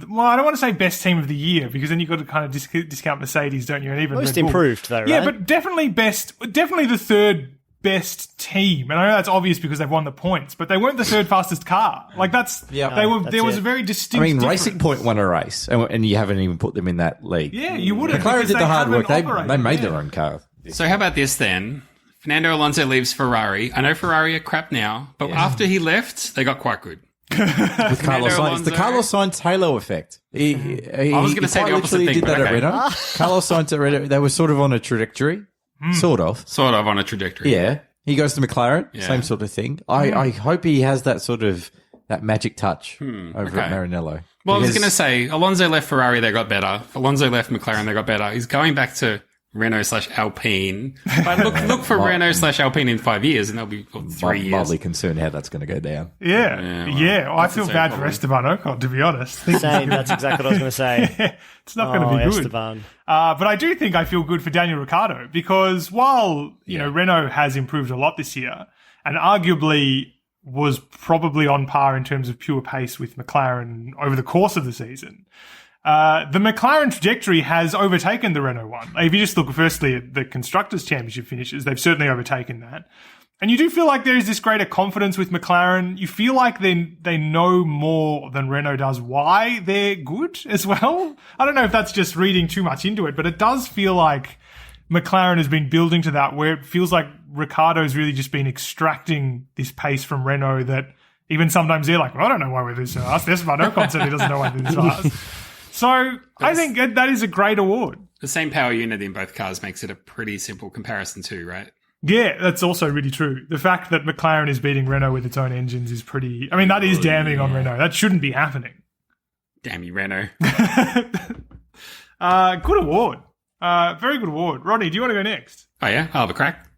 well, I don't want to say best team of the year, because then you've got to kind of discount Mercedes, don't you? And even most improved, though, right? Yeah, but definitely the third best team. And I know that's obvious because they've won the points, but they weren't the third fastest car. Like, there was a very distinct difference. Racing Point won a race, and you haven't even put them in that league. Yeah, you wouldn't. McLaren did the hard work. They made their own car. So how about this then? Fernando Alonso leaves Ferrari. I know Ferrari are crap now, but after he left, they got quite good. With Carlos Sainz. The Carlos Sainz halo effect. I was going to say the opposite thing, did but that okay. at Renault. Carlos Sainz at Renault, they were sort of on a trajectory. Sort of on a trajectory. Yeah. He goes to McLaren, same sort of thing. I hope he has that sort of, that magic touch over at Maranello. Well, I was going to say, Alonso left Ferrari, they got better. Alonso left McLaren, they got better. He's going back to Renault/Alpine. But look for Renault/Alpine in 5 years, and they'll be 3 years. Mildly concerned how that's going to go down. Yeah. I feel bad for Esteban Ocon, to be honest. Same, that's exactly what I was going to say. It's not going to be good. Esteban. But I do think I feel good for Daniel Ricciardo, because while, Renault has improved a lot this year, and arguably was probably on par in terms of pure pace with McLaren over the course of the season, the McLaren trajectory has overtaken the Renault one. If you just look firstly at the Constructors' Championship finishes, they've certainly overtaken that. And you do feel like there is this greater confidence with McLaren. You feel like they know more than Renault does why they're good as well. I don't know if that's just reading too much into it, but it does feel like McLaren has been building to that, where it feels like Ricciardo's really just been extracting this pace from Renault that even sometimes they're like, well, I don't know why we're this fast. Esteban Ocon certainly doesn't know why we're this fast. So I think that is a great award. The same power unit in both cars makes it a pretty simple comparison too, right? Yeah, that's also really true. The fact that McLaren is beating Renault with its own engines is pretty... I mean, that is damning on Renault. That shouldn't be happening. Damn you, Renault. Good award. Very good award. Rodney, do you want to go next? Oh, yeah? I'll have a crack.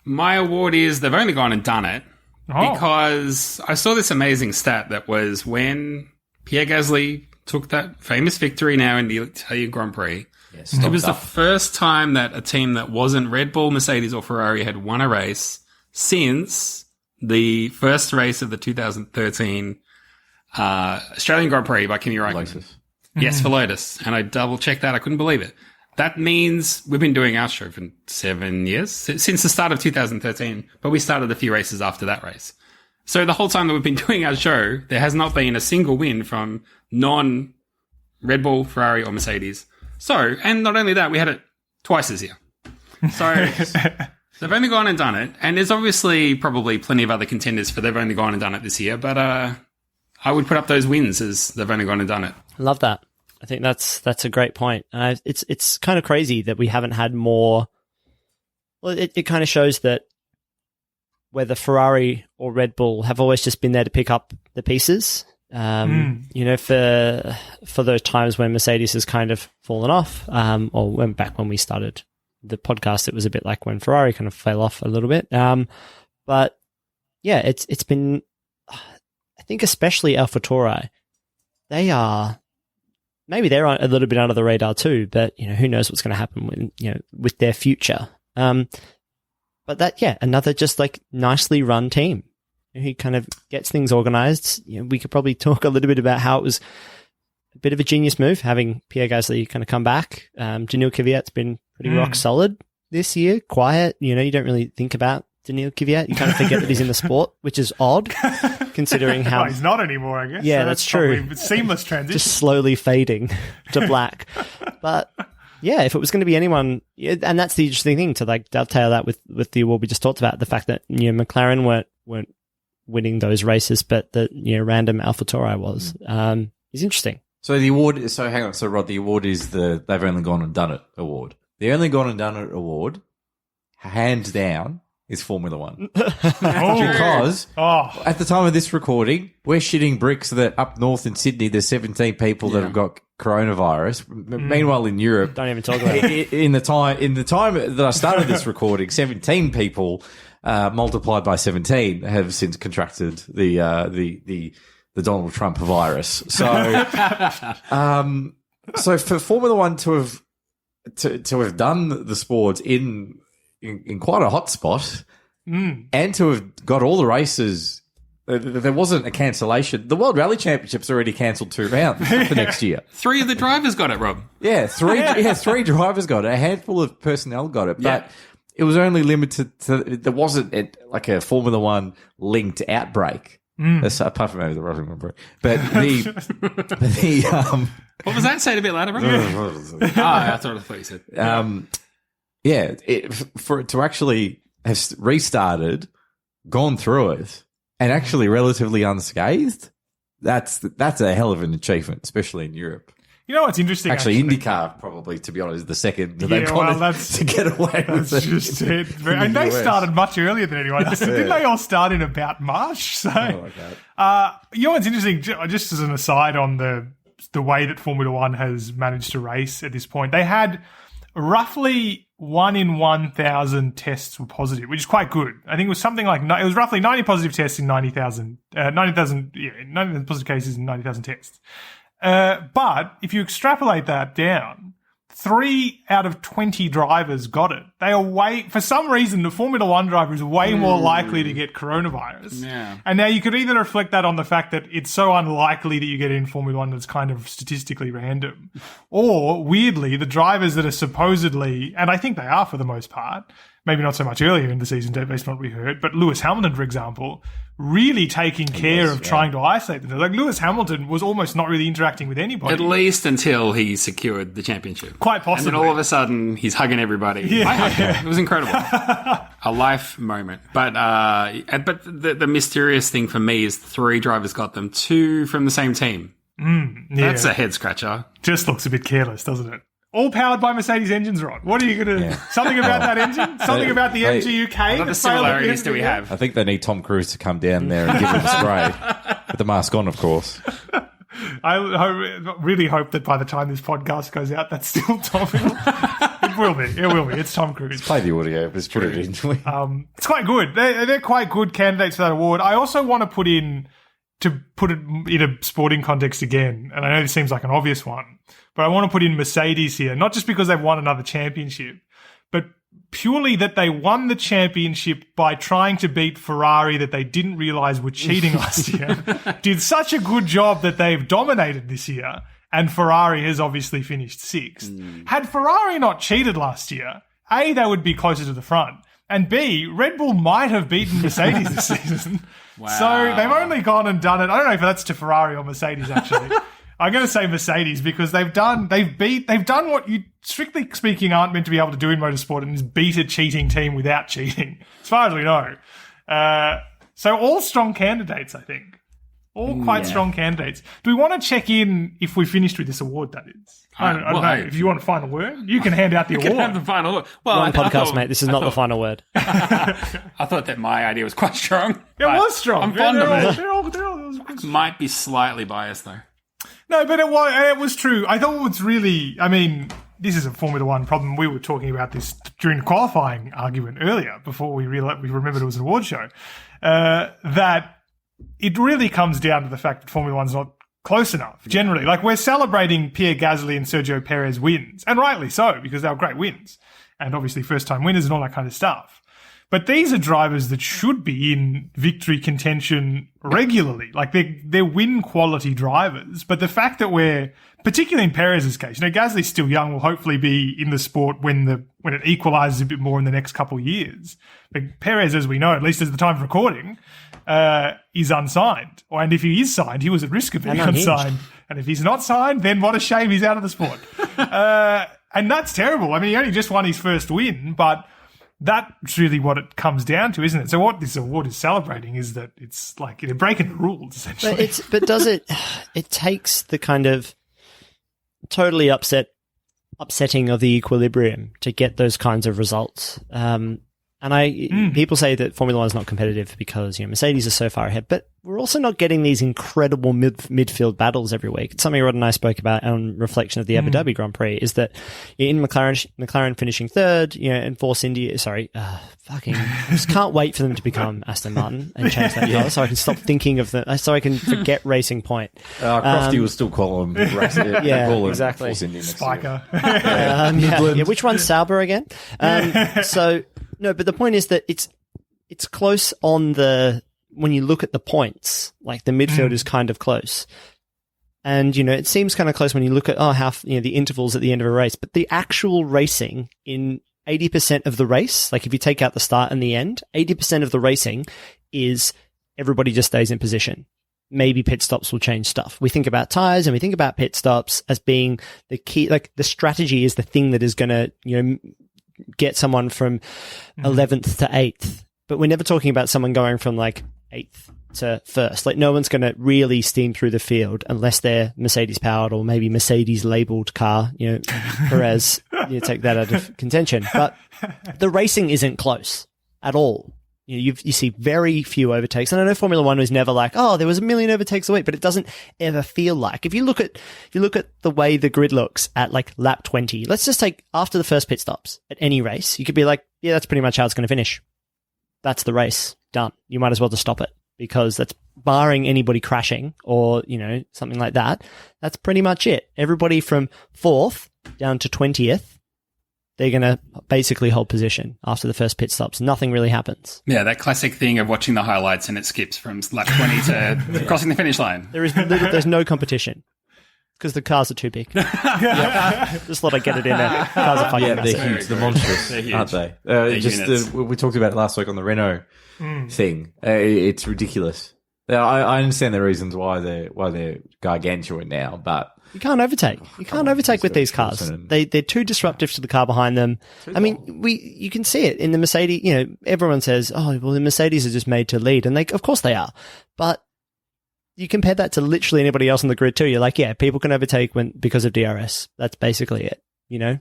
My award is they've only gone and done it because I saw this amazing stat that was when Pierre Gasly took that famous victory now in the Italian Grand Prix. Yes, It was the first time that a team that wasn't Red Bull, Mercedes, or Ferrari had won a race since the first race of the 2013 Australian Grand Prix by Kimi Räikkönen. Lotus. Yes, for Lotus. And I double-checked that. I couldn't believe it. That means we've been doing our show for 7 years, since the start of 2013, but we started a few races after that race. So the whole time that we've been doing our show, there has not been a single win from non-Red Bull, Ferrari, or Mercedes. So, and not only that, we had it twice this year. So they've only gone and done it, and there's obviously probably plenty of other contenders for they've only gone and done it this year, but I would put up those wins as they've only gone and done it. Love that. I think that's a great point. It's kind of crazy that we haven't had more. Well, it kind of shows that whether Ferrari or Red Bull have always just been there to pick up the pieces. You know, for those times when Mercedes has kind of fallen off, or back when we started the podcast, it was a bit like when Ferrari kind of fell off a little bit. But yeah, it's been, I think especially AlphaTauri, maybe they're a little bit under the radar too, but you know, who knows what's going to happen with their future. But another just like nicely run team who kind of gets things organized. You know, we could probably talk a little bit about how it was a bit of a genius move having Pierre Gasly kind of come back. Daniil Kvyat's been pretty rock solid this year, quiet. You know, you don't really think about Daniil Kvyat. You kind of forget that he's in the sport, which is odd considering how... Well, he's not anymore, I guess. Yeah, so that's true. Seamless transition. Just slowly fading to black. But yeah, if it was going to be anyone, and that's the interesting thing to like dovetail that with the award we just talked about, the fact that, you know, McLaren weren't winning those races, but the, you know, random AlphaTauri was, is interesting. So the award, so hang on, so Rod, the award is the They've Only Gone and Done It award. The Only Gone and Done It award, hands down, is Formula One. Because at the time of this recording, we're shitting bricks that up north in Sydney, there's 17 people that have got coronavirus. Meanwhile, in Europe, Don't even talk about it. in the time that I started this recording, 17 people multiplied by 17 have since contracted the Donald Trump virus. So, so for Formula One to have done the sport in quite a hot spot, and to have got all the races, there wasn't a cancellation. The World Rally Championship's already cancelled 2 rounds for next year. 3 of the drivers got it, Rob. Yeah, 3 drivers got it. A handful of personnel got it, but it was only limited to. There wasn't like a Formula One linked outbreak. That's, apart from maybe the Russian Grand Prix, but the What was that? Say it a bit louder, Rob. I thought you said. For it to actually have restarted, gone through it, and actually relatively unscathed, that's a hell of an achievement, especially in Europe. You know what's interesting? Actually, IndyCar probably, to be honest, is the second that they've gone to get away with it. That's just it. And they started much earlier than anyone else. Didn't they all start in about March? So, you know what's interesting? Just as an aside on the way that Formula One has managed to race at this point, they had roughly 1 in 1,000 tests were positive, which is quite good. I think it was something like, it was roughly 90 positive tests in 90,000 positive cases in 90,000 tests. But if you extrapolate that down, 3 out of 20 drivers got it. They are for some reason, the Formula One driver is way more likely to get coronavirus. Yeah. And now you could either reflect that on the fact that it's so unlikely that you get it in Formula One that's kind of statistically random. Or, weirdly, the drivers that are supposedly, and I think they are for the most part, maybe not so much earlier in the season based on what we heard, but Lewis Hamilton, for example, really taking care of trying to isolate them. Like, Lewis Hamilton was almost not really interacting with anybody. At least until he secured the championship. Quite possibly. And then all of a sudden, he's hugging everybody. Yeah. I hugged him. It was incredible. A life moment. But the mysterious thing for me is 3 drivers got them, 2 from the same team. That's a head scratcher. Just looks a bit careless, doesn't it? all powered by Mercedes engines, Rod. What are you going to... Something about that engine? Something about the MGUK? What other similarities do we have? I think they need Tom Cruise to come down there and give him a spray. With the mask on, of course. Really hope that by the time this podcast goes out, that's still Tom. It will be. It will be. It's Tom Cruise. Play the audio. Let's put it into it. It's quite good. They're quite good candidates for that award. I also want to put it in a sporting context again, and I know this seems like an obvious one, but I want to put in Mercedes here, not just because they've won another championship, but purely that they won the championship by trying to beat Ferrari that they didn't realise were cheating last year. Did such a good job that they've dominated this year, and Ferrari has obviously finished sixth. Had Ferrari not cheated last year, A, they would be closer to the front, and B, Red Bull might have beaten Mercedes this season. Wow. So they've only gone and done it. I don't know if that's to Ferrari or Mercedes, actually. I'm going to say Mercedes because they've done what you, strictly speaking, aren't meant to be able to do in motorsport, and is beat a cheating team without cheating, as far as we know. So all strong candidates, I think. All quite strong candidates. Do we want to check in if we finished with this award, that is? I don't know. If you want a final word, you can hand out the award. You can have the final word. Well, Wrong podcast, mate. This is not the final word. I thought that my idea was quite strong. It was strong. I'm fond of it. They're all Might be slightly biased, though. No, but it was true. I thought it was really, I mean, this is a Formula One problem. We were talking about this during the qualifying argument earlier, before we remembered it was an award show, that it really comes down to the fact that Formula One's not close enough, generally. Like, we're celebrating Pierre Gasly and Sergio Perez wins, and rightly so, because they were great wins, and obviously first-time winners and all that kind of stuff. But these are drivers that should be in victory contention regularly. Like, they're win-quality drivers. But the fact that we're, particularly in Perez's case, Gasly's still young, will hopefully be in the sport when it equalises a bit more in the next couple of years. But Perez, as we know, at least as the time of recording, is unsigned. And if he is signed, he was at risk of being unsigned. And if he's not signed, then what a shame, he's out of the sport. And that's terrible. I mean, he only just won his first win, but that's really what it comes down to, isn't it? So what this award is celebrating is that it's like they're breaking the rules, essentially. But does it takes the kind of totally upsetting of the equilibrium to get those kinds of results. People say that Formula One is not competitive because Mercedes is so far ahead, but we're also not getting these incredible midfield battles every week. It's something Rod and I spoke about on reflection of the Abu Dhabi Grand Prix, is that in McLaren finishing third, and Force India, I just can't wait for them to become Aston Martin and change that color, so I can stop thinking of them, so I can forget Racing Point. Crofty will still call them exactly. Force India Spiker. Which one's Sauber again? No, but the point is that it's close on when you look at the points, like the midfield is kind of close. And, it seems kind of close when you look at, how, the intervals at the end of a race, but the actual racing in 80% of the race, like if you take out the start and the end, 80% of the racing is everybody just stays in position. Maybe pit stops will change stuff. We think about tires and we think about pit stops as being the key, like the strategy is the thing that is going to, get someone from 11th to 8th, but we're never talking about someone going from like 8th to 1st. Like, no one's going to really steam through the field unless they're Mercedes powered or maybe Mercedes labeled car, Perez, take that out of contention. But the racing isn't close at all. You see very few overtakes. And I know Formula One was never like, there was a million overtakes a week, but it doesn't ever feel like. If you look at the way the grid looks at like lap 20, let's just take after the first pit stops at any race, you could be like, yeah, that's pretty much how it's going to finish. That's the race. Done. You might as well just stop it, because that's barring anybody crashing or, something like that. That's pretty much it. Everybody from 4th down to 20th, they're going to basically hold position after the first pit stops. Nothing really happens. Yeah, that classic thing of watching the highlights and it skips from lap 20 to crossing the finish line. There's no competition because the cars are too big. Just thought I'd get it in there. Cars are fucking massive. They're huge. They're monstrous, aren't they? We talked about it last week on the Renault thing. It's ridiculous. I understand the reasons why they're gargantuan now, but you can't overtake. You can't overtake with these cars. They're too disruptive to the car behind them. I mean, you can see it in the Mercedes. Everyone says, the Mercedes are just made to lead, and of course they are. But you compare that to literally anybody else on the grid too. You're like, yeah, people can overtake because of DRS. That's basically it. you know,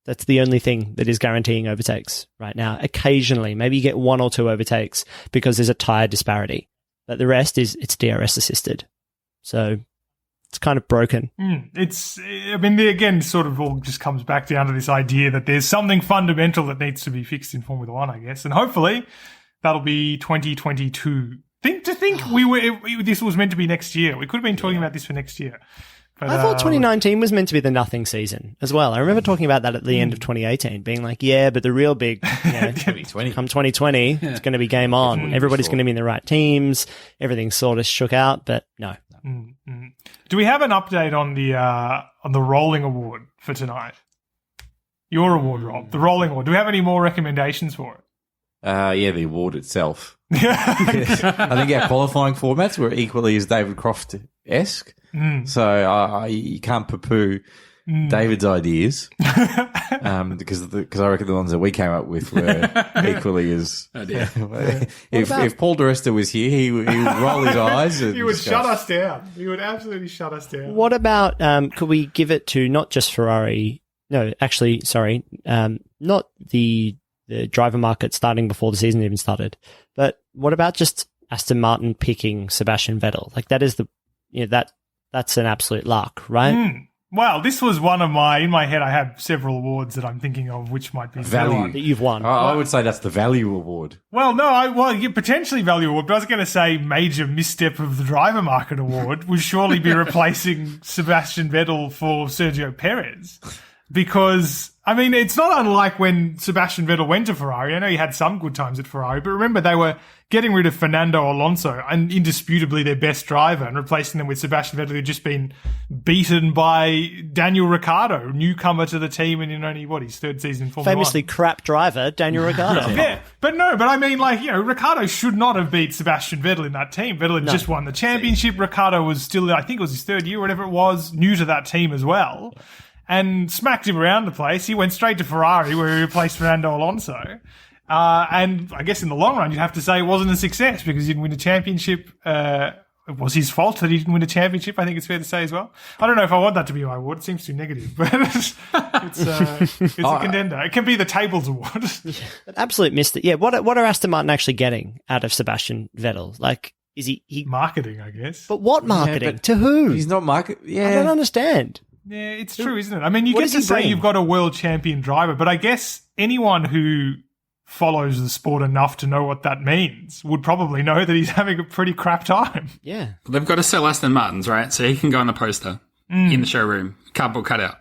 that's the only thing that is guaranteeing overtakes right now. Occasionally, maybe you get one or two overtakes because there's a tire disparity, but the rest it's DRS assisted. So it's kind of broken. Again, sort of all just comes back down to this idea that there's something fundamental that needs to be fixed in Formula One, I guess. And hopefully that'll be 2022. This was meant to be next year. We could have been talking about this for next year. But, I thought 2019 was meant to be the nothing season as well. I remember talking about that at the end of 2018, being like, yeah, but the real big, 2020. come 2020, it's going to be game on. Everybody's going to be in the right teams. Everything's sort of shook out, but no. Mm-hmm. Do we have an update on the rolling award for tonight? Your award, Rob, the rolling award. Do we have any more recommendations for it? The award itself. I think our qualifying formats were equally as David Croft-esque. So you can't poo-poo David's ideas because I reckon the ones that we came up with were equally as. If Paul DeResta was here, he would roll his eyes. And he would shut us down. He would absolutely shut us down. What about could we give it to not just Ferrari? No, actually, sorry, not the driver market starting before the season even started. But what about just Aston Martin picking Sebastian Vettel? Like that is that's an absolute lark, right? Well, this was one of in my head I have several awards that I'm thinking of which might be value that you've won. I would say that's the value award. Well, no, potentially value award, but I was going to say major misstep of the driver market award would surely be replacing Sebastian Vettel for Sergio Perez. Because, it's not unlike when Sebastian Vettel went to Ferrari. I know he had some good times at Ferrari, but remember they were getting rid of Fernando Alonso, and indisputably their best driver, and replacing them with Sebastian Vettel, who'd just been beaten by Daniel Ricciardo, newcomer to the team in only, his third season in Formula Famously 1. Crap driver, Daniel Ricciardo. Yeah, but Ricciardo should not have beat Sebastian Vettel in that team. Vettel had just won the championship. Ricciardo was still, I think it was his third year, whatever it was, new to that team as well. And smacked him around the place. He went straight to Ferrari where he replaced Fernando Alonso. And I guess in the long run, you'd have to say it wasn't a success because he didn't win a championship. It was his fault that he didn't win a championship, I think it's fair to say as well. I don't know if I want that to be my award. It seems too negative, but it's a contender. It can be the tables award. But absolute missed it. Yeah, what are Aston Martin actually getting out of Sebastian Vettel? Like, is he marketing, I guess. But what marketing? To who? He's not marketing. Yeah. I don't understand. Yeah, it's true, isn't it? You get to say bring? you've got a world champion driver, but I guess anyone who follows the sport enough to know what that means would probably know that he's having a pretty crap time. Yeah. They've got to sell Aston Martins, right? So he can go on the poster in the showroom. Cardboard cutout.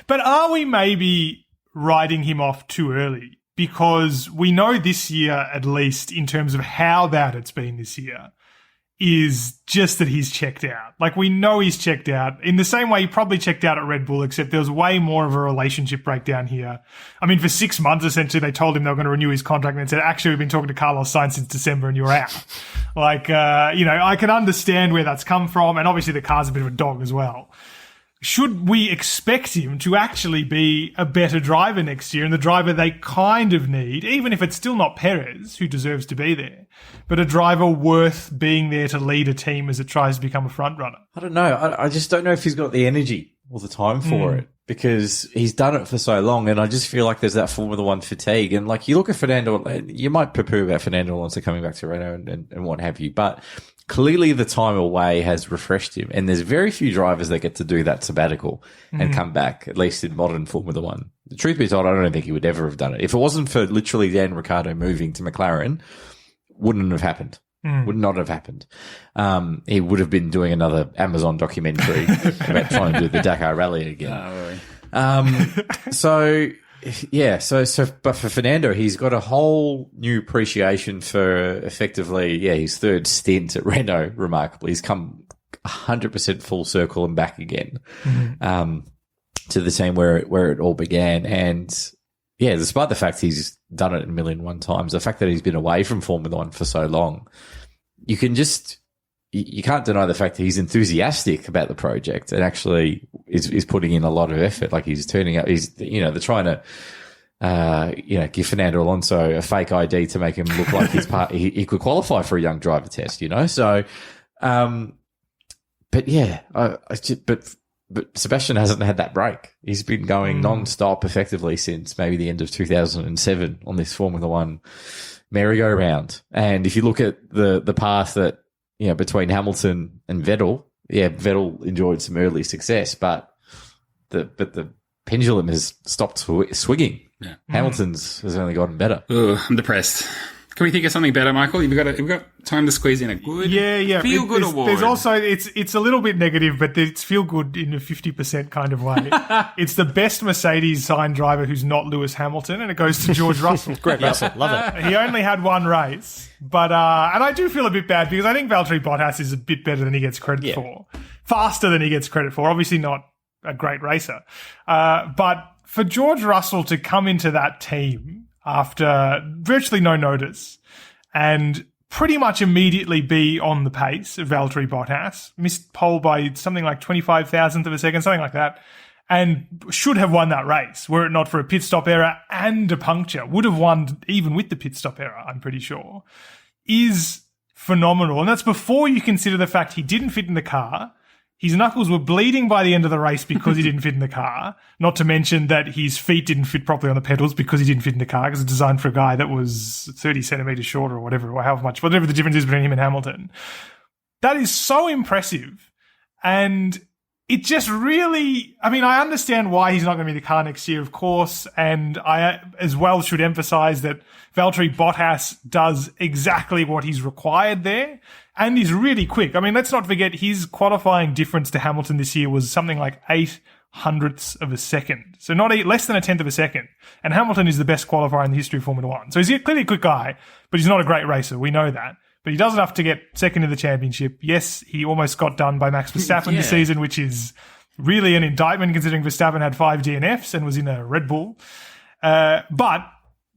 But are we maybe writing him off too early? Because we know this year, at least, in terms of how bad it's been this year, is just that he's checked out. Like, we know he's checked out in the same way he probably checked out at Red Bull, except there was way more of a relationship breakdown here. For 6 months, essentially, they told him they were going to renew his contract and then said, actually, we've been talking to Carlos Sainz since December and you're out. I can understand where that's come from. And obviously the car's a bit of a dog as well. Should we expect him to actually be a better driver next year and the driver they kind of need, even if it's still not Perez, who deserves to be there, but a driver worth being there to lead a team as it tries to become a front runner? I don't know. I just don't know if he's got the energy all the time for it because he's done it for so long, and I just feel like there's that Formula One fatigue. And you look at Fernando, you might poo-poo about Fernando Alonso coming back to Renault and what have you, but clearly the time away has refreshed him, and there's very few drivers that get to do that sabbatical and come back, at least in modern Formula One. The truth be told, I don't think he would ever have done it. If it wasn't for literally Dan Ricciardo moving to McLaren, wouldn't have happened. Would not have happened. He would have been doing another Amazon documentary about trying to do the Dakar Rally again. But for Fernando, he's got a whole new appreciation for effectively, his third stint at Renault, remarkably. He's come 100% full circle and back again to the team where it all began. And, despite the fact he's done it a million one times, the fact that he's been away from Formula One for so long, you can't deny the fact that he's enthusiastic about the project and actually is putting in a lot of effort. Like, he's turning up, they're trying to, give Fernando Alonso a fake ID to make him look like he could qualify for a young driver test, So, but but Sebastian hasn't had that break. He's been going non-stop effectively since maybe the end of 2007 on this Formula One merry-go-round. And if you look at the path that, between Hamilton and Vettel, Vettel enjoyed some early success, but the pendulum has stopped swinging. Yeah. Hamilton's has only gotten better. Ugh, I'm depressed. Can we think of something better, Michael? You've got time to squeeze in a good feel good award. There's also it's a little bit negative, but it's feel good in a 50% kind of way. It's the best Mercedes signed driver who's not Lewis Hamilton, and it goes to George Russell. Great Russell, love it. He only had one race, but and I do feel a bit bad because I think Valtteri Bottas is a bit better than he gets credit for, faster than he gets credit for. Obviously not a great racer, but for George Russell to come into that team after virtually no notice and pretty much immediately be on the pace of Valtteri Bottas, missed pole by something like 25,000th of a second, something like that, and should have won that race were it not for a pit stop error and a puncture. Would have won even with the pit stop error, I'm pretty sure, is phenomenal. And that's before you consider the fact he didn't fit in the car. His knuckles were bleeding by the end of the race because he didn't fit in the car. Not to mention that his feet didn't fit properly on the pedals because he didn't fit in the car because it's designed for a guy that was 30 centimeters shorter or whatever the difference is between him and Hamilton. That is so impressive. And it just really, I understand why he's not going to be in the car next year, of course. And I as well should emphasize that Valtteri Bottas does exactly what he's required there. And he's really quick. Let's not forget his qualifying difference to Hamilton this year was something like 0.08 of a second. So less than a tenth of a second. And Hamilton is the best qualifier in the history of Formula One. So he's clearly a quick guy, but he's not a great racer. We know that. But he does enough to get second in the championship. Yes, he almost got done by Max Verstappen this season, which is really an indictment considering Verstappen had 5 DNFs and was in a Red Bull. But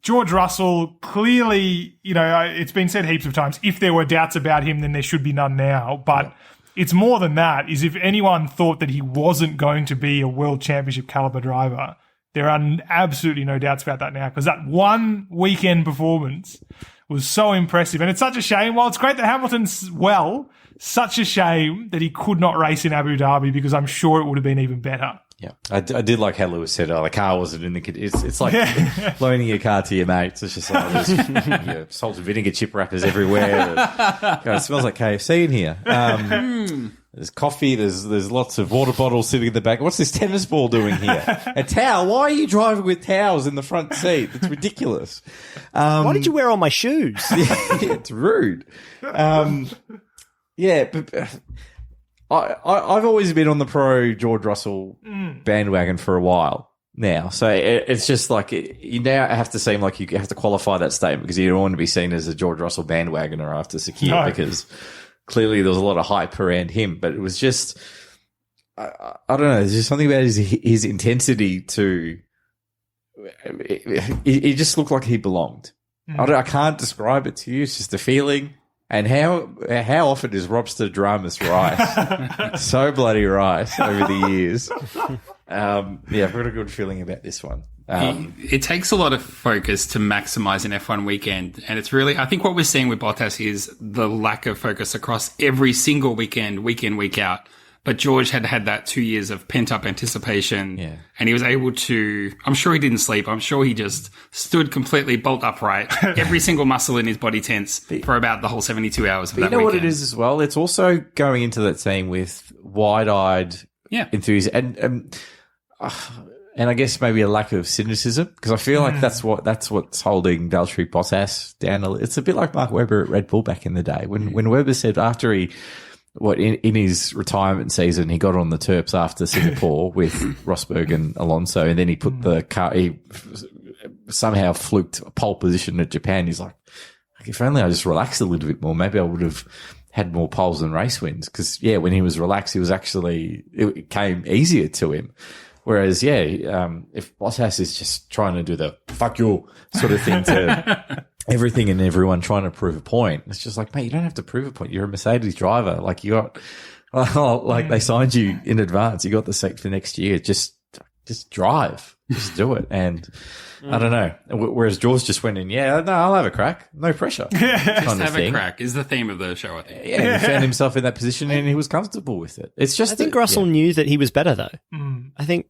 George Russell, clearly, it's been said heaps of times, if there were doubts about him, then there should be none now. But it's more than that, is if anyone thought that he wasn't going to be a world championship caliber driver, there are absolutely no doubts about that now, because that one weekend performance was so impressive. And it's such a shame. While it's great that Hamilton's such a shame that he could not race in Abu Dhabi, because I'm sure it would have been even better. Yeah, I did like how Lewis said, the car wasn't in the... It's like loaning your car to your mates. It's just like there's salt and vinegar chip wrappers everywhere. It smells like KFC in here. There's coffee. There's lots of water bottles sitting in the back. What's this tennis ball doing here? A towel? Why are you driving with towels in the front seat? It's ridiculous. Why did you wear all my shoes? It's rude. But... I've always been on the pro George Russell bandwagon for a while now. So it's just like you now have to seem like you have to qualify that statement, because you don't want to be seen as a George Russell bandwagoner after Sakir, because clearly there was a lot of hype around him. But it was just, I don't know, there's just something about his intensity to, it just looked like he belonged. I can't describe it to you. It's just a feeling. And how often is Robster Dramas rice? So bloody rice over the years. I've got a good feeling about this one. It takes a lot of focus to maximize an F1 weekend. And it's really, I think what we're seeing with Bottas is the lack of focus across every single weekend, week in, week out. But George had that 2 years of pent-up anticipation. Yeah. And he was able to... I'm sure he didn't sleep. I'm sure he just stood completely bolt upright, every single muscle in his body tense for about the whole 72 hours of that weekend. You know what it is as well? It's also going into that team with wide-eyed enthusiasm. And I guess maybe a lack of cynicism, because I feel like that's what's holding Valtteri Bottas down. It's a bit like Mark Webber at Red Bull back in the day. When Webber said after he... in his retirement season, he got on the Terps after Singapore with Rosberg and Alonso, and then he put the car, he somehow fluked a pole position at Japan. He's like, if only I just relaxed a little bit more, maybe I would have had more poles and race wins. Because, when he was relaxed, it came easier to him. Whereas, if Bottas is just trying to do the fuck you sort of thing to everything and everyone trying to prove a point, it's just like, mate, you don't have to prove a point. You're a Mercedes driver. Like, they signed you in advance. You got the seat for next year. Just drive. Just do it. And I don't know. Whereas Jaws just went in, no, I'll have a crack. No pressure. Just have a crack is the theme of the show, I think. Yeah, he found himself in that position and he was comfortable with it. It's just I think Russell knew that he was better, though. Mm. I think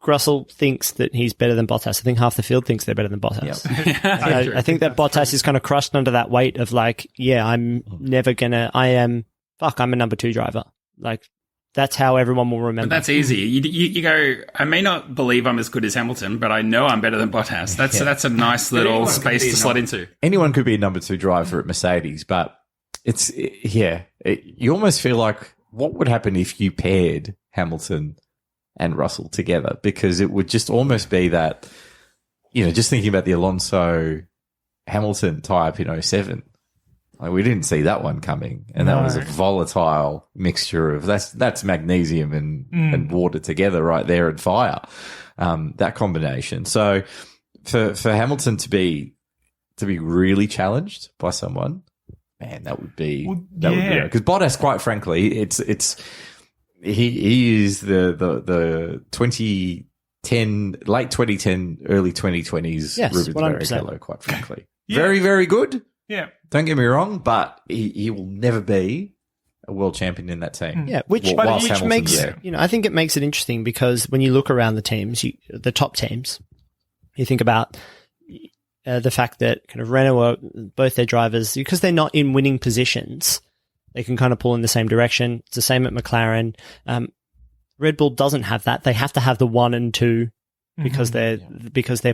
Russell thinks that he's better than Bottas. I think half the field thinks they're better than Bottas. Yep. I think that Bottas is kind of crushed under that weight of like, I'm a number 2 driver. Like, that's how everyone will remember. But that's easy. You go, I may not believe I'm as good as Hamilton, but I know I'm better than Bottas. That's a nice little space to slot into. Anyone could be a number 2 driver at Mercedes, but you almost feel like what would happen if you paired Hamilton and Russell together? Because it would just almost be that, just thinking about the Alonso Hamilton tie-up in 07. Like, we didn't see that one coming, and that was a volatile mixture of that's magnesium and water together right there and fire. That combination. So for Hamilton to be really challenged by someone, man, that would be because Bottas, quite frankly, he is the 2010, late 2010, early 2020s Rubens Barrichello, quite frankly. Very, very good. Yeah. Don't get me wrong, but he will never be a world champion in that team. Yeah, which makes I think it makes it interesting because when you look around the teams, the top teams, you think about the fact that kind of Renault, both their drivers, because they're not in winning positions, they can kind of pull in the same direction. It's the same at McLaren. Red Bull doesn't have that. They have to have the 1 and 2 because they're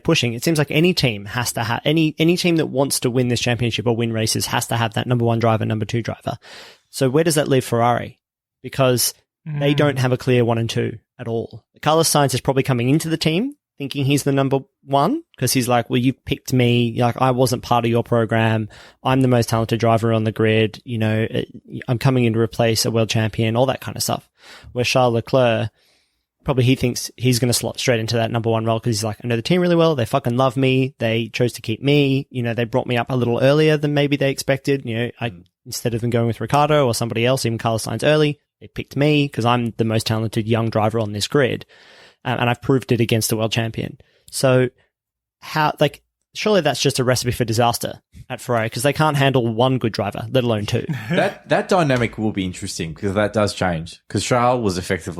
pushing. It seems like any team has to have any team that wants to win this championship or win races has to have that number 1 driver, number 2 driver. So where does that leave Ferrari? Because they don't have a clear 1 and 2 at all. Carlos Sainz is probably coming into the team thinking he's the number 1 because he's like, well, you picked me. Like, I wasn't part of your program. I'm the most talented driver on the grid. I'm coming in to replace a world champion, all that kind of stuff. Where Charles Leclerc, probably he thinks he's going to slot straight into that number 1 role because he's like, I know the team really well. They fucking love me. They chose to keep me. They brought me up a little earlier than maybe they expected. Instead of them going with Ricardo or somebody else, even Carlos Sainz early, they picked me because I'm the most talented young driver on this grid. And I've proved it against a world champion. So surely that's just a recipe for disaster at Ferrari because they can't handle 1 good driver, let alone 2. That dynamic will be interesting because that does change. Because Charles was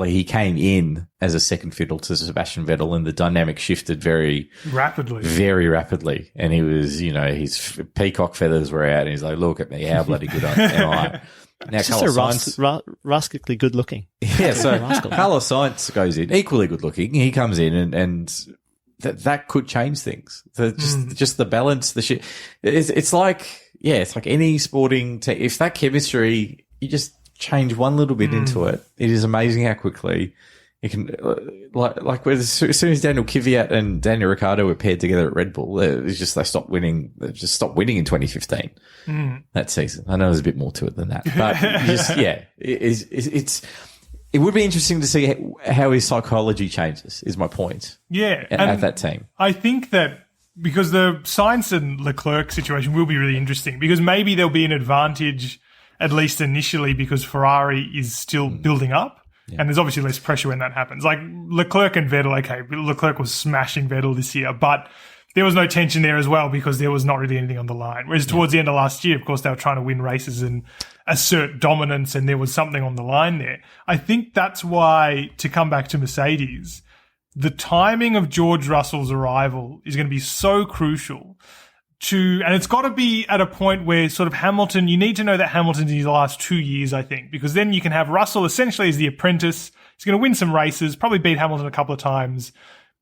he came in as a second fiddle to Sebastian Vettel, and the dynamic shifted very rapidly. And he was, his peacock feathers were out, and he's like, "Look at me, how bloody good am I?" Now, just so rascally good looking. Yeah, so Carlos Sainz goes in, equally good looking. He comes in and that could change things. Just the balance, the shit. It's like any sporting team. If that chemistry, you just change one little bit into it, it is amazing how quickly you can. As soon as Daniel Kvyat and Daniel Ricciardo were paired together at Red Bull, they stopped winning. They just stopped winning in 2015 that season. I know there's a bit more to it than that, but it would be interesting to see how his psychology changes, is my point. Yeah. At that team. I think that because the Sainz and Leclerc situation will be really interesting because maybe there'll be an advantage, at least initially, because Ferrari is still building up. Yeah. And there's obviously less pressure when that happens. Like Leclerc and Vettel, okay, Leclerc was smashing Vettel this year, but there was no tension there as well because there was not really anything on the line. Whereas towards the end of last year, of course, they were trying to win races and assert dominance, and there was something on the line there. I think that's why, to come back to Mercedes, the timing of George Russell's arrival is going to be so crucial and it's got to be at a point where sort of Hamilton, you need to know that Hamilton's in his last 2 years, I think, because then you can have Russell essentially as the apprentice. He's going to win some races, probably beat Hamilton a couple of times,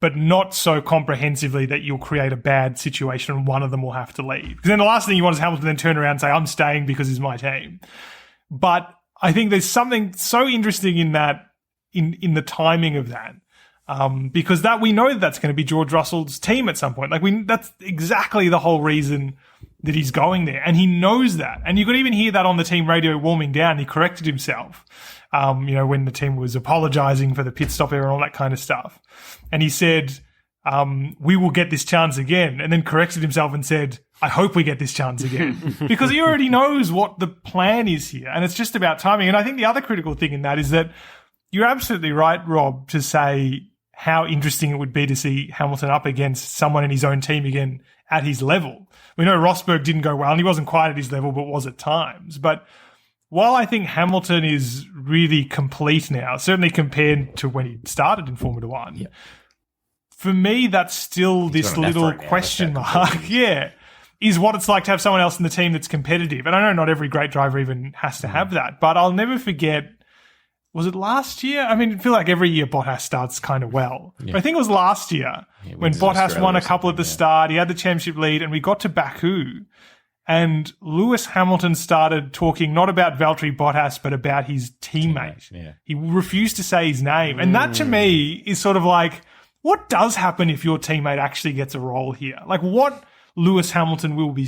but not so comprehensively that you'll create a bad situation and one of them will have to leave. Because then the last thing you want is Hamilton then turn around and say, I'm staying because it's my team. But I think there's something so interesting in that, in the timing of that. Because we know that's going to be George Russell's team at some point. That's exactly the whole reason that he's going there. And he knows that. And you could even hear that on the team radio warming down. He corrected himself, when the team was apologizing for the pit stop error and all that kind of stuff. And he said, we will get this chance again. And then corrected himself and said, I hope we get this chance again. Because he already knows what the plan is here. And it's just about timing. And I think the other critical thing in that is that you're absolutely right, Rob, to say how interesting it would be to see Hamilton up against someone in his own team again at his level. We know Rosberg didn't go well, and he wasn't quite at his level, but was at times. But while I think Hamilton is really complete now, certainly compared to when he started in Formula One, for me, that's still this little question mark. Yeah. Is what it's like to have someone else in the team that's competitive. And I know not every great driver even has to have that, but I'll never forget, was it last year? I mean, I feel like every year Bottas starts kind of well. Yeah. But I think it was last year when Bottas won a couple at the start. He had the championship lead, and we got to Baku, and Lewis Hamilton started talking not about Valtteri Bottas, but about his teammate. Yeah. He refused to say his name. And that to me is sort of like, what does happen if your teammate actually gets a role here? Like, what Lewis Hamilton will we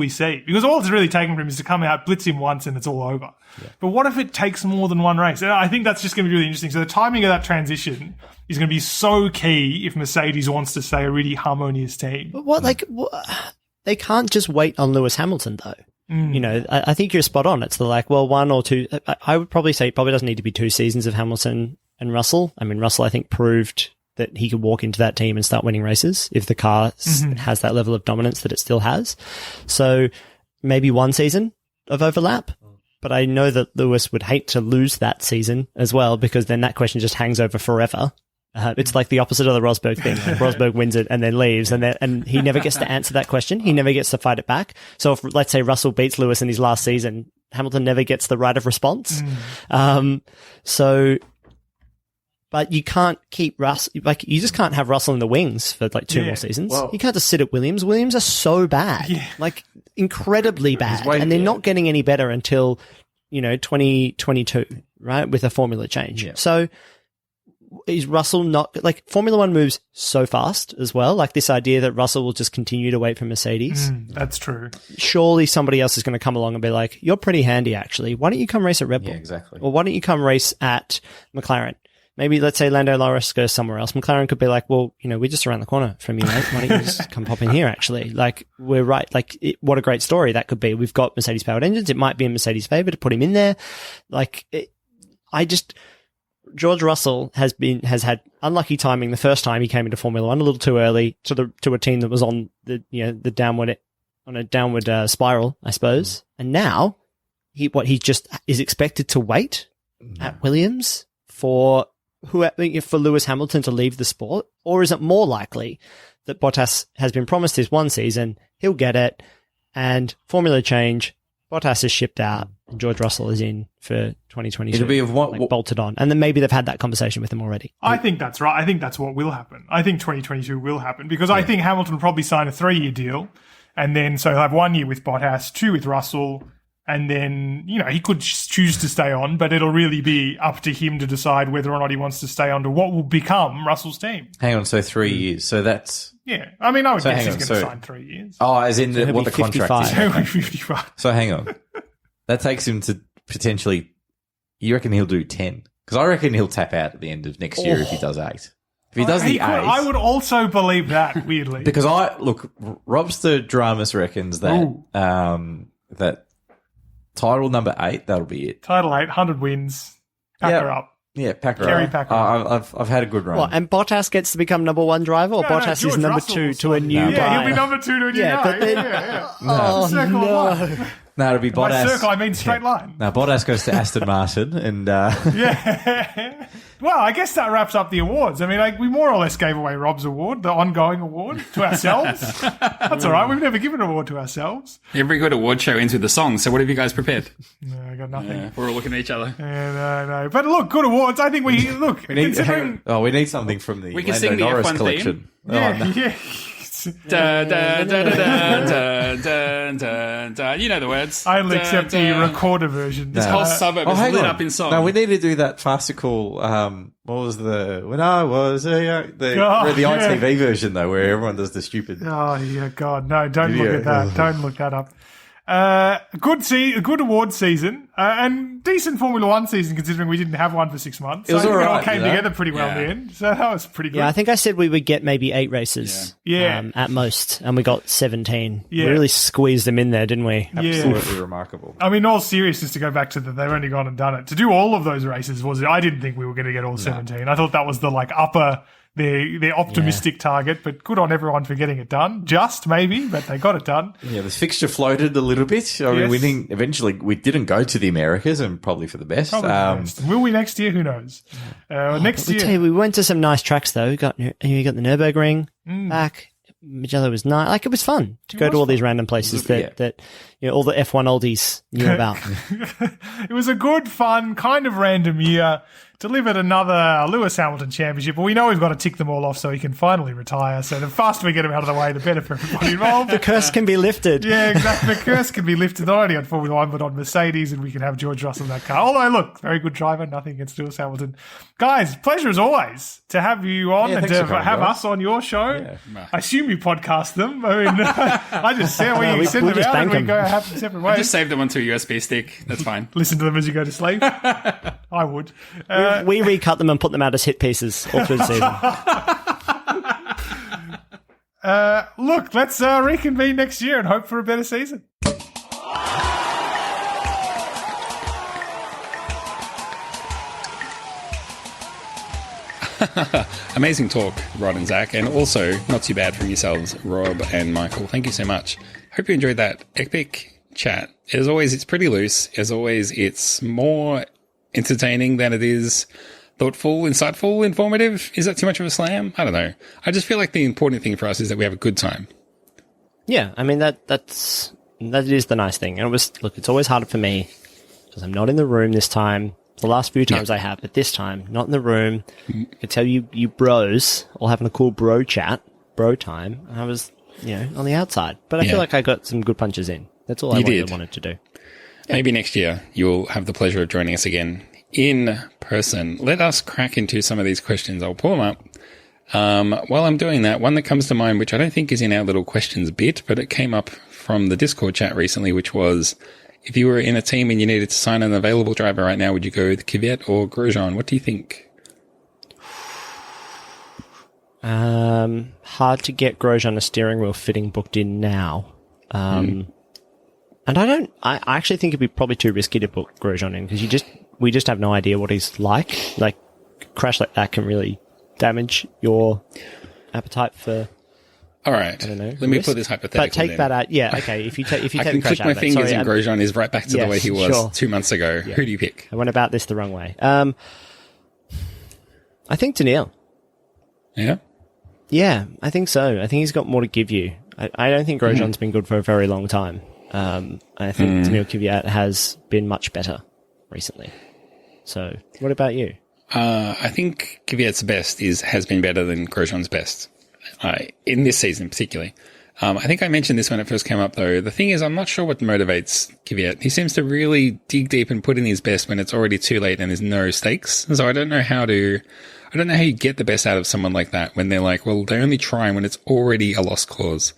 see? Because all it's really taken for him is to come out, blitz him once, and it's all over. Yeah. But what if it takes more than one race? And I think that's just going to be really interesting. So the timing of that transition is going to be so key if Mercedes wants to stay a really harmonious team. But they can't just wait on Lewis Hamilton, though. You know, I think you're spot on. It's like, well, 1 or 2. I would probably say it probably doesn't need to be 2 seasons of Hamilton and Russell. I mean, Russell, I think, proved that he could walk into that team and start winning races if the car has that level of dominance that it still has. So maybe 1 season of overlap. But I know that Lewis would hate to lose that season as well, because then that question just hangs over forever. It's like the opposite of the Rosberg thing. Rosberg wins it and then leaves, and he never gets to answer that question. He never gets to fight it back. So if, let's say, Russell beats Lewis in his last season, Hamilton never gets the right of response. But you can't keep Russell, like, you just can't have Russell in the wings for like 2 more seasons. Well, you can't just sit at Williams. Williams are so bad, like incredibly bad, and they're not getting any better until, 2022, right? With a formula change. Yeah. So is Russell not, like, Formula One moves so fast as well. Like, this idea that Russell will just continue to wait for Mercedes. That's true. Surely somebody else is going to come along and be like, you're pretty handy, actually. Why don't you come race at Red Bull? Yeah, exactly. Or why don't you come race at McLaren? Maybe, let's say, Lando Norris goes somewhere else. McLaren could be like, well, we're just around the corner from you, mate. Why don't you just come pop in here, actually? Like, we're right. Like, what a great story that could be. We've got Mercedes-powered engines. It might be in Mercedes' favor to put him in there. Like, George Russell has had unlucky timing the first time he came into Formula One, a little too early to a team that was on the downward spiral, I suppose. And now he just is expected to wait at Williams for Lewis Hamilton to leave the sport? Or is it more likely that Bottas has been promised his 1 season, he'll get it, and formula change, Bottas is shipped out, and George Russell is in for 2022. It'll be of bolted on. And then maybe they've had that conversation with him already. I think that's right. I think that's what will happen. I think 2022 will happen, because I think Hamilton will probably sign a 3-year deal, and then so he'll have 1 year with Bottas, 2 with Russell, and then, he could choose to stay on, but it'll really be up to him to decide whether or not he wants to stay on to what will become Russell's team. Hang on, so 3 years. So that's... Yeah. I mean, I would guess he's going to sign 3 years. Oh, as in what the contract is. He'll be 55. So hang on. That takes him to potentially... You reckon he'll do 10? Because I reckon he'll tap out at the end of next year if he does 8. If he does the 8... I would also believe that, weirdly. Because Robster Dramas reckons that that title number 8, that'll be it. Title 8, 100 wins. Pack her up. Yeah, pack her Kerry up. Packer up. I've had a good run. Well, and Bottas gets to become number 1 driver, or Bottas is number 2 to a new guy? Yeah, he'll be number 2 to a new guy. But then, no. No, it'll be Bottas. By circle, I mean straight line. Now, Bottas goes to Aston Martin, and yeah. Well, I guess that wraps up the awards. I mean, we more or less gave away Rob's award, the ongoing award, to ourselves. That's all right. We've never given an award to ourselves. Every good award show ends with a song. So what have you guys prepared? No, I got nothing. Yeah, we're all looking at each other. Yeah, no. But look, good awards. I think we need something from the we can Lando sing the Norris F1 collection. theme. Yeah. Da, da, da, da, da, da, da, da. You know the words. I only accept the recorder version. This whole suburb is lit up in song. No, we need to do that farcical. What was when I was the ITV version though, where everyone does the stupid. Oh yeah, God, no! Don't look at that. Don't look that up. Good award season and decent Formula One season, considering we didn't have one for 6 months. It was all right. It all came together pretty well in the end, so that was pretty good. Yeah, I think I said we would get maybe 8 races, at most, and we got 17. Yeah. We really squeezed them in there, didn't we? Absolutely remarkable. I mean, all seriousness, to go back to they've only gone and done it. To do all of those races I didn't think we were going to get all 17. I thought that was the upper. their optimistic target, but good on everyone for getting it done. Just maybe, but they got it done. Yeah, the fixture floated a little bit. I mean, we didn't go to the Americas, and probably for the best. Probably the best. Will we next year? Who knows? Next year. Tell you, we went to some nice tracks though. You got the Nürburgring back. Magello was nice. Like, it was fun to go to all these random places that all the F1 oldies knew about. It was a good, fun, kind of random year. Delivered another Lewis Hamilton championship, but we know we've got to tick them all off so he can finally retire. So the faster we get him out of the way, the better for everybody involved. The curse can be lifted. Yeah, exactly. The curse can be lifted not only on Formula One, but on Mercedes, and we can have George Russell in that car. Although, look, very good driver, nothing against Lewis Hamilton. Guys, pleasure as always to have you on and to have us on your show. Yeah. I assume you podcast them. I mean, I just say we send them out and we go have them separate ways. I just save them onto a USB stick. That's fine. Listen to them as you go to sleep. I would. We recut them and put them out as hit pieces all through the season. Look, let's reconvene next year and hope for a better season. Amazing talk, Rod and Zach, and also not too bad from yourselves, Rob and Michael. Thank you so much. Hope you enjoyed that epic chat. As always, it's pretty loose. As always, it's more entertaining than it is thoughtful, insightful, informative. Is that too much of a slam? I don't know. I just feel like the important thing for us is that we have a good time. Yeah, I mean, that is the nice thing. And it's always harder for me because I'm not in the room this time. The last few times I have, but this time, not in the room. I could tell you bros all having a cool bro chat, bro time. And I was, on the outside. But I feel like I got some good punches in. That's all I wanted to do. Maybe next year you'll have the pleasure of joining us again in person. Let us crack into some of these questions. I'll pull them up. While I'm doing that, one that comes to mind, which I don't think is in our little questions bit, but it came up from the Discord chat recently, which was, if you were in a team and you needed to sign an available driver right now, would you go with Kvyat or Grosjean? What do you think? Hard to get Grosjean a steering wheel fitting booked in now. And I actually think it'd be probably too risky to book Grosjean in because we just have no idea what he's like. Like, a crash like that can really damage your appetite for. All right. I don't know. Let me put this hypothetical. But take that out. Yeah. Okay. If you take I the can crash click my out of it. fingers Sorry, and Grosjean is right back to the way he was 2 months ago. Yeah. Who do you pick? I went about this the wrong way. I think Daniil. Yeah. Yeah, I think so. I think he's got more to give you. I don't think Grosjean's been good for a very long time. I think Daniil Kvyat has been much better recently. So, what about you? I think Kvyat's best has been better than Grosjean's best in this season particularly. I think I mentioned this when it first came up though. The thing is, I'm not sure what motivates Kvyat. He seems to really dig deep and put in his best when it's already too late and there's no stakes. So I don't know how you get the best out of someone like that when they're like, well, they're only trying when it's already a lost cause.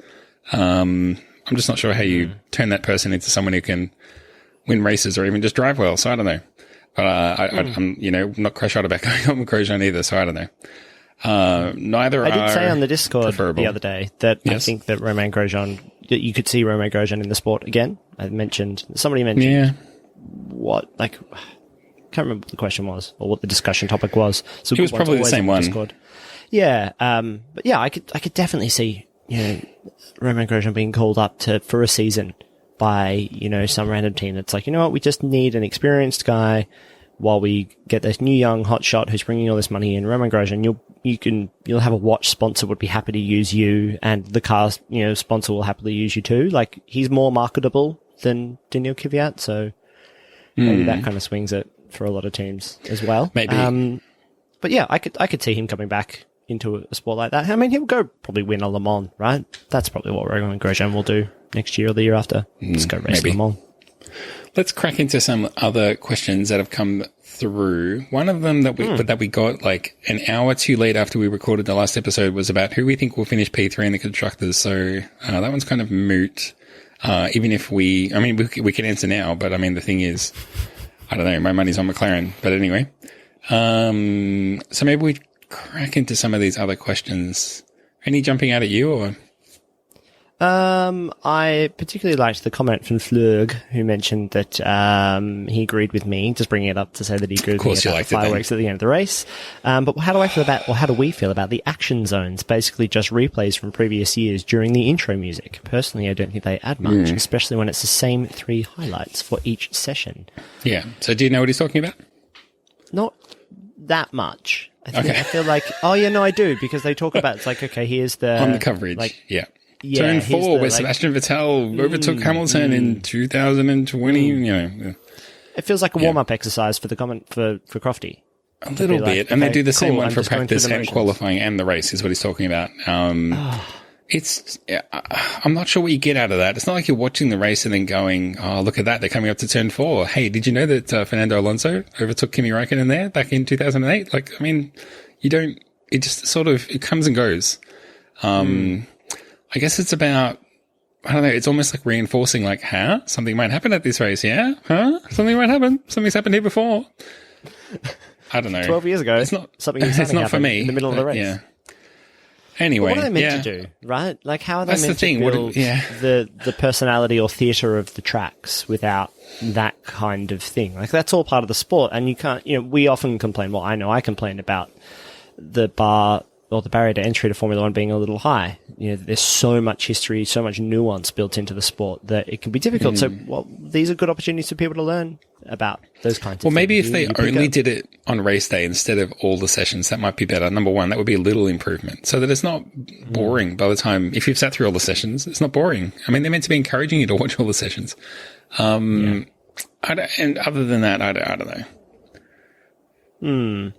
I'm just not sure how you turn that person into someone who can win races or even just drive well. So I don't know. But I'm not crash out about going on with Grosjean either. So I don't know. Neither. I did say on the Discord preferable. the other day that I think that Romain Grosjean, that you could see Romain Grosjean in the sport again. Somebody mentioned what, like, I can't remember what the question was or what the discussion topic was. So it was probably the same one. Discord. Yeah. But yeah, I could definitely see, Romain Grosjean being called up for a season by, some random team that's like, you know what, we just need an experienced guy while we get this new young hot shot who's bringing all this money in. Romain Grosjean, you'll have a watch sponsor would be happy to use you, and the car, sponsor will happily use you too. Like, he's more marketable than Daniil Kvyat, so maybe that kind of swings it for a lot of teams as well. Maybe. But yeah, I could see him coming back into a sport like that. I mean, he'll go probably win a Le Mans, right? That's probably what Romain Grosjean will do next year or the year after. Just go race Le Mans. Let's crack into some other questions that have come through. One of them that we got like an hour too late after we recorded the last episode was about who we think will finish P3 in the constructors. So that one's kind of moot. Even if we can answer now, but I mean, the thing is, I don't know, my money's on McLaren. But anyway, so maybe we crack into some of these other questions. Any jumping out at you or? I particularly liked the comment from Flurg, who mentioned that he agreed with me, just bringing it up to say that he agreed with me about the fireworks at the end of the race. But how do we feel about the action zones? Basically just replays from previous years during the intro music. Personally, I don't think they add much, especially when it's the same 3 highlights for each session. Yeah. So do you know what he's talking about? Not that much. I feel like, oh yeah, no, I do, because they talk about, it's like, okay, here's the... On the coverage, yeah, Turn 4, where Sebastian Vettel overtook Hamilton in 2020, It feels like a warm-up exercise for the comment for Crofty. A little bit, and they do the same one for practice and qualifying and the race, is what he's talking about. I'm not sure what you get out of that. It's not like you're watching the race and then going, oh, look at that, they're coming up to turn 4. Hey, did you know that Fernando Alonso overtook Kimi Räikkönen there back in 2008? Like, I mean, you don't, it just sort of, it comes and goes. I guess it's about, I don't know, it's almost like reinforcing, like, something might happen at this race, yeah? Something might happen. Something's happened here before. I don't know. 12 years ago, it's not for me. In the middle of the race. Yeah. Anyway, what are they meant to do, right? Like, how are they That's meant the thing. to build the personality or theatre of the tracks without that kind of thing? Like, that's all part of the sport, and you can't, we often complain, well, I know I complained about the bar or the barrier to entry to Formula One being a little high. There's so much history, so much nuance built into the sport that it can be difficult. So, these are good opportunities for people to learn about those kinds of things. Well, maybe if they only did it on race day instead of all the sessions, that might be better. Number one, that would be a little improvement so that it's not boring by the time, if you've sat through all the sessions, it's not boring. I mean, they're meant to be encouraging you to watch all the sessions. And other than that, I don't know.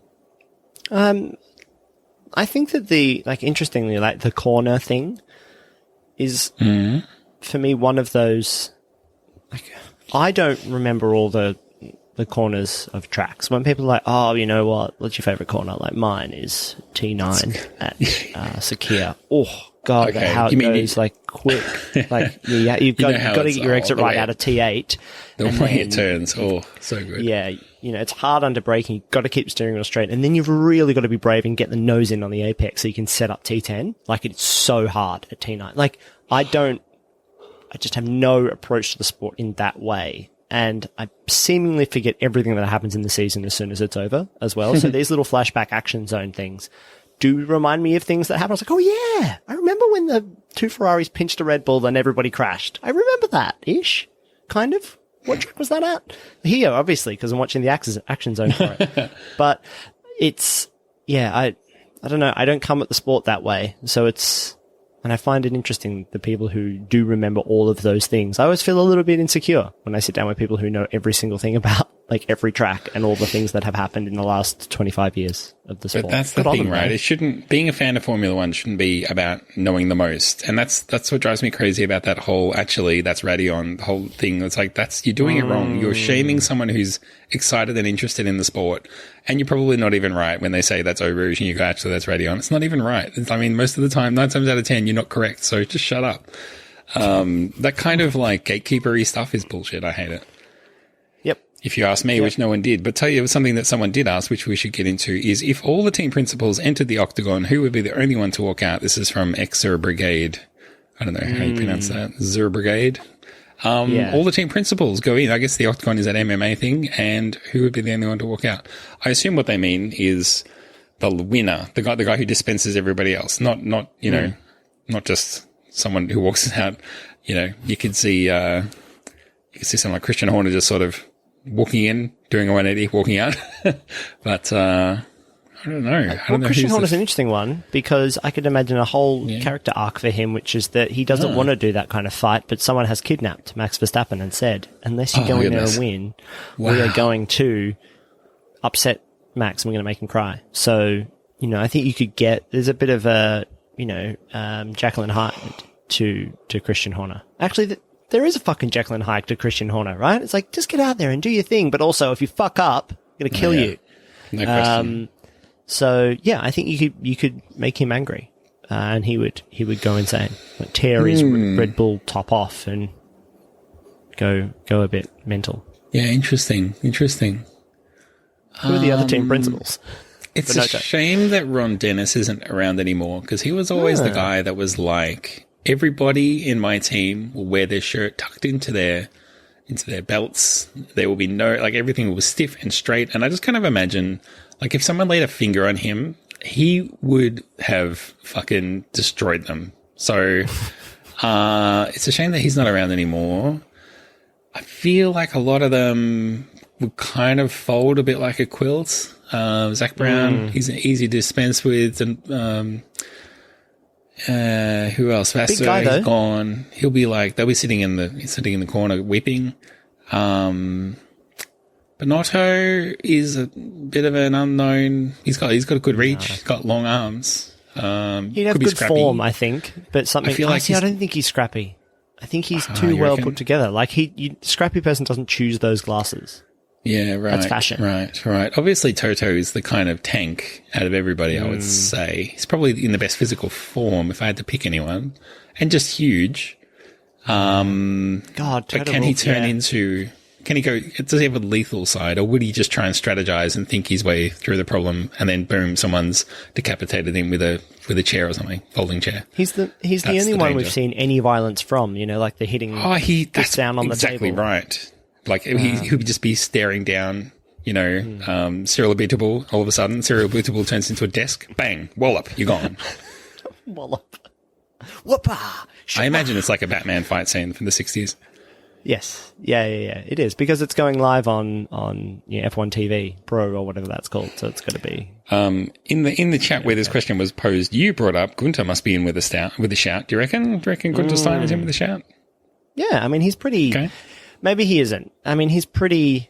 I think that interestingly, the corner thing is, for me, one of those, I don't remember all the corners of tracks. When people are like, oh, you know what's your favorite corner? Like, mine is T9 at Sakia. Oh, God, how it goes, quick. You've got to get your exit right out of T8. The way it turns, so good. Yeah, it's hard under braking. You've got to keep steering wheel straight. And then you've really got to be brave and get the nose in on the apex so you can set up T10. It's so hard at T9. I just have no approach to the sport in that way. And I seemingly forget everything that happens in the season as soon as it's over as well. So these little flashback action zone things do remind me of things that happen. I was like, oh yeah, I remember when the 2 Ferraris pinched a Red Bull and everybody crashed. I remember that-ish, kind of. What track was that at? Here, obviously, because I'm watching the action zone for it. But it's, I don't know. I don't come at the sport that way. So and I find it interesting, the people who do remember all of those things. I always feel a little bit insecure when I sit down with people who know every single thing about every track and all the things that have happened in the last 25 years of the sport. But that's the thing, right? It shouldn't, being a fan of Formula One shouldn't be about knowing the most. And that's what drives me crazy about that whole, actually, that's Radeon, the whole thing. It's like, you're doing it wrong. You're shaming someone who's excited and interested in the sport. And you're probably not even right when they say that's Eau Rouge and you go, actually, that's Radeon. It's not even right. Most of the time, 9 times out of 10, you're not correct. So just shut up. That kind of gatekeepery stuff is bullshit. I hate it. If you ask me, which no one did. But tell you something that someone did ask, which we should get into, is if all the team principals entered the octagon, who would be the only one to walk out? This is from Xer Brigade. I don't know how you pronounce that. Xer Brigade. All the team principals go in. I guess the octagon is that MMA thing. And who would be the only one to walk out? I assume what they mean is the winner, the guy who dispenses everybody else. Not just someone who walks out. You could see someone like Christian Horner just sort of walking in, doing a 180, walking out. But I don't know. Christian Horner's an interesting one because I could imagine a whole character arc for him, which is that he doesn't want to do that kind of fight, but someone has kidnapped Max Verstappen and said, unless you go in there and win, we are going to upset Max and we're going to make him cry. So, I think you could there's a bit of a, Jacqueline Hart to Christian Horner. Actually, there is a fucking Jacqueline Hyde to Christian Horner, right? It's like, just get out there and do your thing. But also, if you fuck up, I'm going to kill you. No question. So, I think you could make him angry. And he would go insane. Tear his Red Bull top off and go a bit mental. Yeah, interesting. Who are the other team principals? It's a shame that Ron Dennis isn't around anymore because he was always the guy that was everybody in my team will wear their shirt tucked into their belts. There will be no, like, everything will be stiff and straight. And I just kind of imagine, like, if someone laid a finger on him, he would have fucking destroyed them. So it's a shame that he's not around anymore. I feel like a lot of them would kind of fold a bit like a quilt. Zach Brown, he's easy to dispense with. And who else? Vassar, guy, though. he's gone. He'll be like, they'll be sitting in the corner weeping. Bonotto is a bit of an unknown. He's got a good reach. He's got long arms. He'd have could be good scrappy. form, I think, but something. I feel like I don't think he's scrappy. I think he's too you well reckon? put together. Like scrappy person doesn't choose those glasses. Yeah, right. That's fashion. Right. Obviously, Toto is the kind of tank out of everybody, I would say. He's probably in the best physical form if I had to pick anyone. And just huge. God, But Toto can he Wolff, turn yeah. into... Can he go... Does he have a lethal side? Or would he just try and strategize and think his way through the problem and then, boom, someone's decapitated him with a chair or something, folding chair? He's the only the one danger. we've seen any violence from, like the hitting That's down on the exactly table. right. Like, he would just be staring down, Cyril Abitable. All of a sudden, Cyril Abitable turns into a desk. Bang. Wallop. You're gone. Wallop. Whoopah! I imagine it's like a Batman fight scene from the 60s. Yes. Yeah. It is, because it's going live on F1 TV Pro or whatever that's called, so it's going to be... In the chat where this question was posed, you brought up Gunter must be in with a shout. Do you reckon? Do you reckon Gunter Stein is in with a shout? Yeah, I mean, he's pretty... Okay. Maybe he isn't. I mean, he's pretty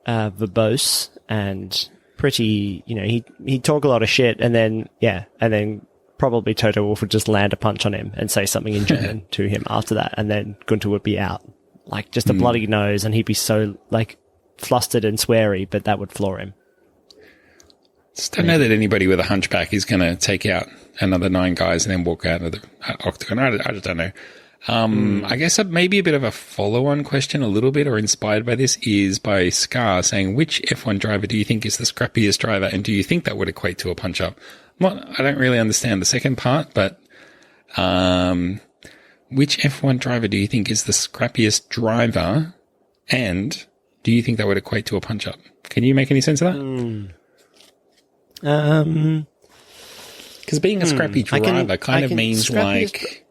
verbose and pretty, he'd talk a lot of shit, and then probably Toto Wolff would just land a punch on him and say something in German to him after that, and then Gunter would be out. Like, just a bloody nose, and he'd be so, like, flustered and sweary, but that would floor him. Just don't know that anybody with a hunchback is going to take out another 9 guys and then walk out of the octagon. I just don't know. I guess maybe a bit of a follow-on question, a little bit, or inspired by this, is by Scar saying, which F1 driver do you think is the scrappiest driver, and do you think that would equate to a punch-up? I don't really understand the second part, but which F1 driver do you think is the scrappiest driver, and do you think that would equate to a punch-up? Can you make any sense of that? Because being a scrappy driver kind of means like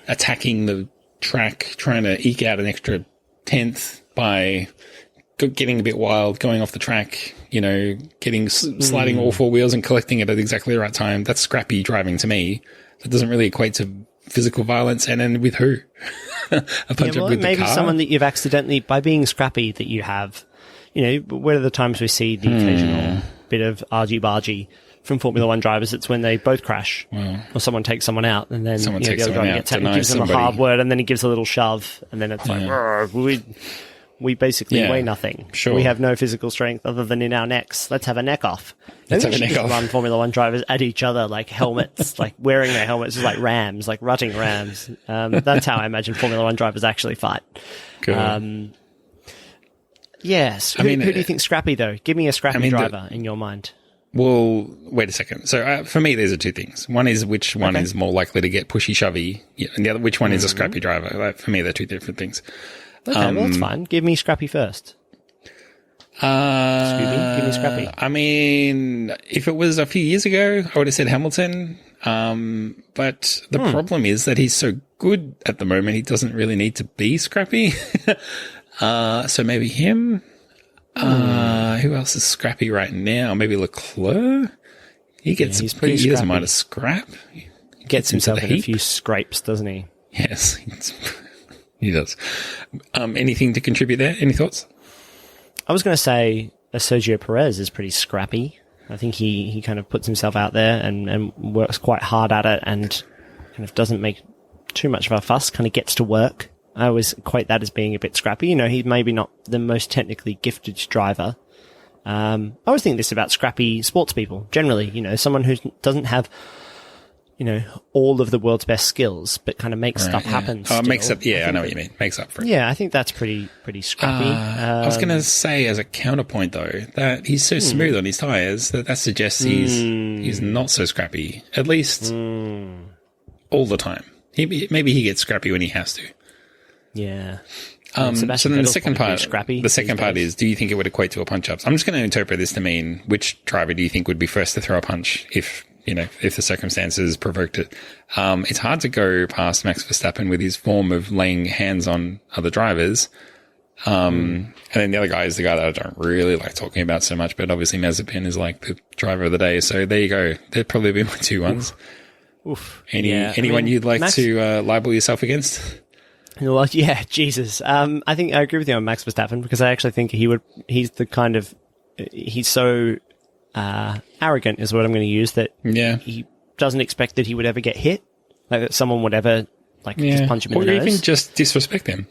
attacking the track, trying to eke out an extra 10th by getting a bit wild, going off the track, sliding all 4 wheels and collecting it at exactly the right time. That's scrappy driving to me. That doesn't really equate to physical violence. And then with who? A punch up with the maybe car? someone that you've accidentally, by being scrappy, that you have, what are the times we see the occasional bit of argy-bargy from Formula One drivers? It's when they both crash, or someone takes someone out, and then Someone the takes other someone guy out, gets out and denies gives them a somebody. hard word, and then he gives a little shove, and then it's like, "Rrr, we basically Yeah, weigh nothing. sure. We have no physical strength other than in our necks. Let's have a neck off. Let's Maybe have a we should neck just off. Run Formula One drivers at each other like helmets, like wearing their helmets just like rams, like rutting rams. That's how I imagine Formula One drivers actually fight. Cool. Yes. I mean, who do you think scrappy though? Give me a scrappy I mean, driver in your mind. Well, wait a second. So for me, there's 2 things. One is which one is more likely to get pushy shovey, and the other, which one is a scrappy driver. Like, for me, they're 2 different things. Okay, well, that's fine. Give me scrappy first. Scooby, give me scrappy. I mean, if it was a few years ago, I would have said Hamilton. But the problem is that he's so good at the moment, he doesn't really need to be scrappy. So maybe him. Who else is scrappy right now? Maybe Leclerc. He he's pretty he doesn't scrappy. mind a scrap. He Gets into himself the in a heap. few scrapes, doesn't he? Yes, he does. Anything to contribute there? Any thoughts? I was going to say Sergio Perez is pretty scrappy. I think he kind of puts himself out there and works quite hard at it, and kind of doesn't make too much of a fuss, kind of gets to work. I always equate that as being a bit scrappy. He's maybe not the most technically gifted driver. I always think this about scrappy sports people, generally, someone who doesn't have, all of the world's best skills, but kind of makes stuff happen. Oh, makes still. up. Yeah, I know what you mean. Makes up for it. Yeah, I think that's pretty scrappy. I was going to say as a counterpoint though that he's so smooth on his tires that suggests he's not so scrappy, at least all the time. Maybe he gets scrappy when he has to. Yeah. So Sebastian then the Vettel's second probably part, scrappy the second these part days. is: do you think it would equate to a punch-ups? I'm just going to interpret this to mean which driver do you think would be first to throw a punch if the circumstances provoked it? It's hard to go past Max Verstappen with his form of laying hands on other drivers. And then the other guy is the guy that I don't really like talking about so much, but obviously Mazepin is like the driver of the day. So there you go. There'd probably be my two ones. Oof. Anyone you'd like Max- to libel yourself against? Well, yeah, Jesus. I think I agree with you on Max Verstappen because I actually think he's the kind of, he's so arrogant is what I'm going to use, that Yeah. he doesn't expect that he would ever get hit, like that someone would ever just punch him in or the nose. even just disrespect him.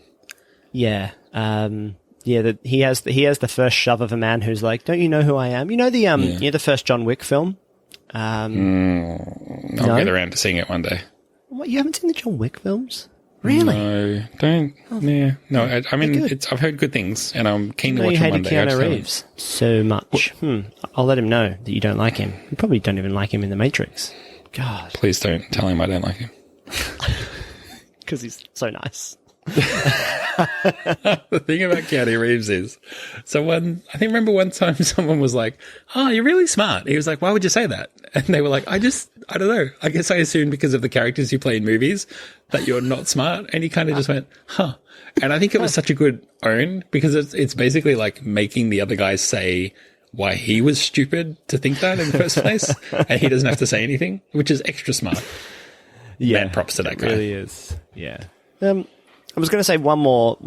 Yeah. That he has the first shove of a man who's like, don't you know who I am? You know the first John Wick film? I'll get around to seeing it one day. What, you haven't seen the John Wick films? Really? No, don't. Yeah, no. I mean, good. I've heard good things, and I'm keen to No, watch you them one hated day. I Keanu just haven't. Reeves so much. I'll let him know that you don't like him. You probably don't even like him in The Matrix. God. Please don't tell him I don't like him. Because he's so nice. The thing about Keanu Reeves is, remember one time someone was like, "Oh, you're really smart." He was like, "Why would you say that?" And they were like, I don't know. I guess I assumed because of the characters you play in movies that you're not smart." And he kind of just went, "Huh." And I think it was such a good own because it's basically like making the other guy say why he was stupid to think that in the first place, and he doesn't have to say anything, which is extra smart. Yeah. Man, props to that guy. It really is. Yeah. I was going to say one more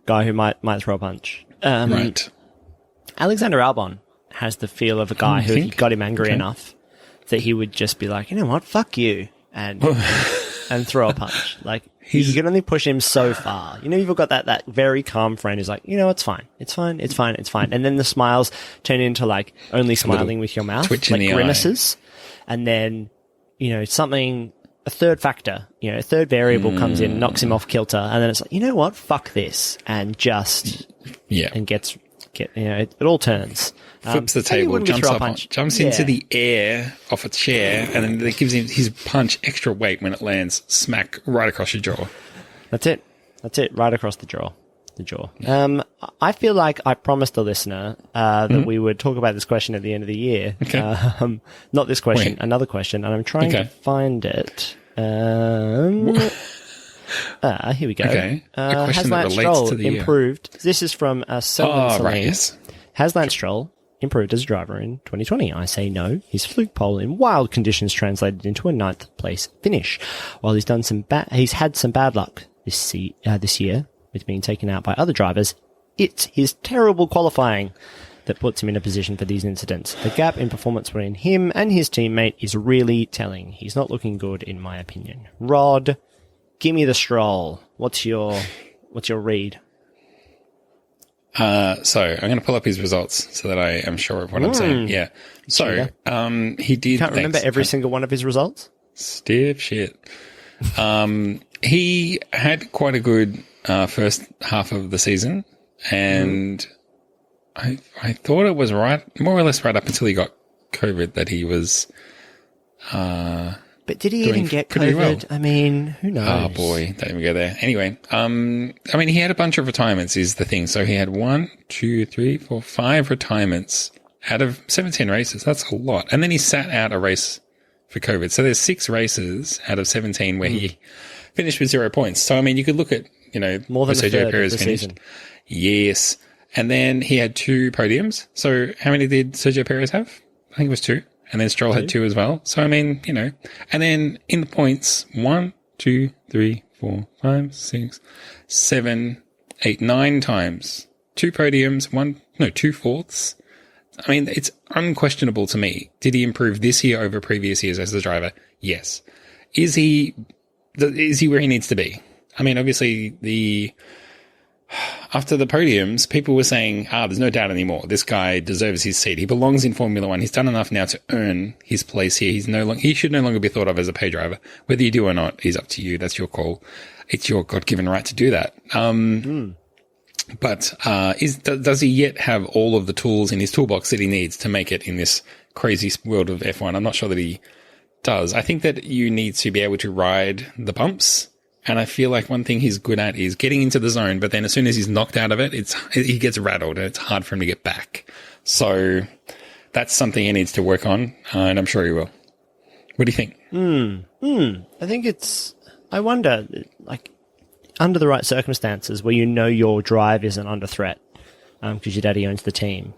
guy who might throw a punch. Right. Alexander Albon has the feel of a guy who, if you think? got him angry Okay. enough, that he would just be like, you know what, fuck you, and throw a punch. Like, you can only push him so far. You know, you've got that very calm friend who's like, you know, it's fine. And then the smiles turn into like only smiling with your mouth, twitch in like the eye. grimaces. And then, you know, a third factor, you know, a third variable comes in, knocks him off kilter, and then it's like, you know what, fuck this, and it all turns. Flips the maybe table, wouldn't we jumps throw a up, punch? jumps into the air off a chair, and then that gives him his punch extra weight when it lands, smack right across your jaw. That's it, right across the jaw. I feel like I promised the listener that we would talk about this question at the end of the year. Okay. Not this question, Wait. another question, and I'm trying to find it. Here we go. Okay. A question Has that Lance relates Stroll to the year. improved? This is from Selwyn Right, Celine. yes. Has Lance Stroll improved as a driver in 2020? I say no. His fluke pole in wild conditions translated into a 9th place finish. While he's had some bad luck this year with being taken out by other drivers, it's his terrible qualifying that puts him in a position for these incidents. The gap in performance between him and his teammate is really telling. He's not looking good, in my opinion. Rod, give me the Stroll. What's your read? So I'm going to pull up his results so that I am sure of what I'm saying. Yeah. So, he did. Can't remember every single one of his results? Stiff shit. He had quite a good first half of the season, and I thought it was more or less right up until he got COVID that he was. But did he doing even get pretty COVID? well. I mean, who knows? Oh boy, don't even go there. Anyway, I mean, he had a bunch of retirements is the thing. So he had 5 retirements out of 17 races. That's a lot. And then he sat out a race for COVID. So there's 6 races out of 17 where he finished with 0 points. So, I mean, you could look at, More than where a third Sergio Perez of the finished. season. Yes. And then he had 2 podiums. So how many did Sergio Perez have? I think it was 2. And then Stroll had 2 as well. So, I mean, and then in the points, 1, 2, 3, 4, 5, 6, 7, 8, 9 times. 2 podiums, 2 fourths. I mean, it's unquestionable to me. Did he improve this year over previous years as a driver? Yes. Is he where he needs to be? I mean, obviously after the podiums, people were saying, there's no doubt anymore. This guy deserves his seat. He belongs in Formula One. He's done enough now to earn his place here. He should no longer be thought of as a pay driver. Whether you do or not is up to you. That's your call. It's your God-given right to do that. But does he yet have all of the tools in his toolbox that he needs to make it in this crazy world of F1? I'm not sure that he does. I think that you need to be able to ride the bumps. And I feel like one thing he's good at is getting into the zone, but then as soon as he's knocked out of it, he gets rattled and it's hard for him to get back. So that's something he needs to work on, and I'm sure he will. What do you think? I think I wonder, like, under the right circumstances where you know your drive isn't under threat, because your daddy owns the team,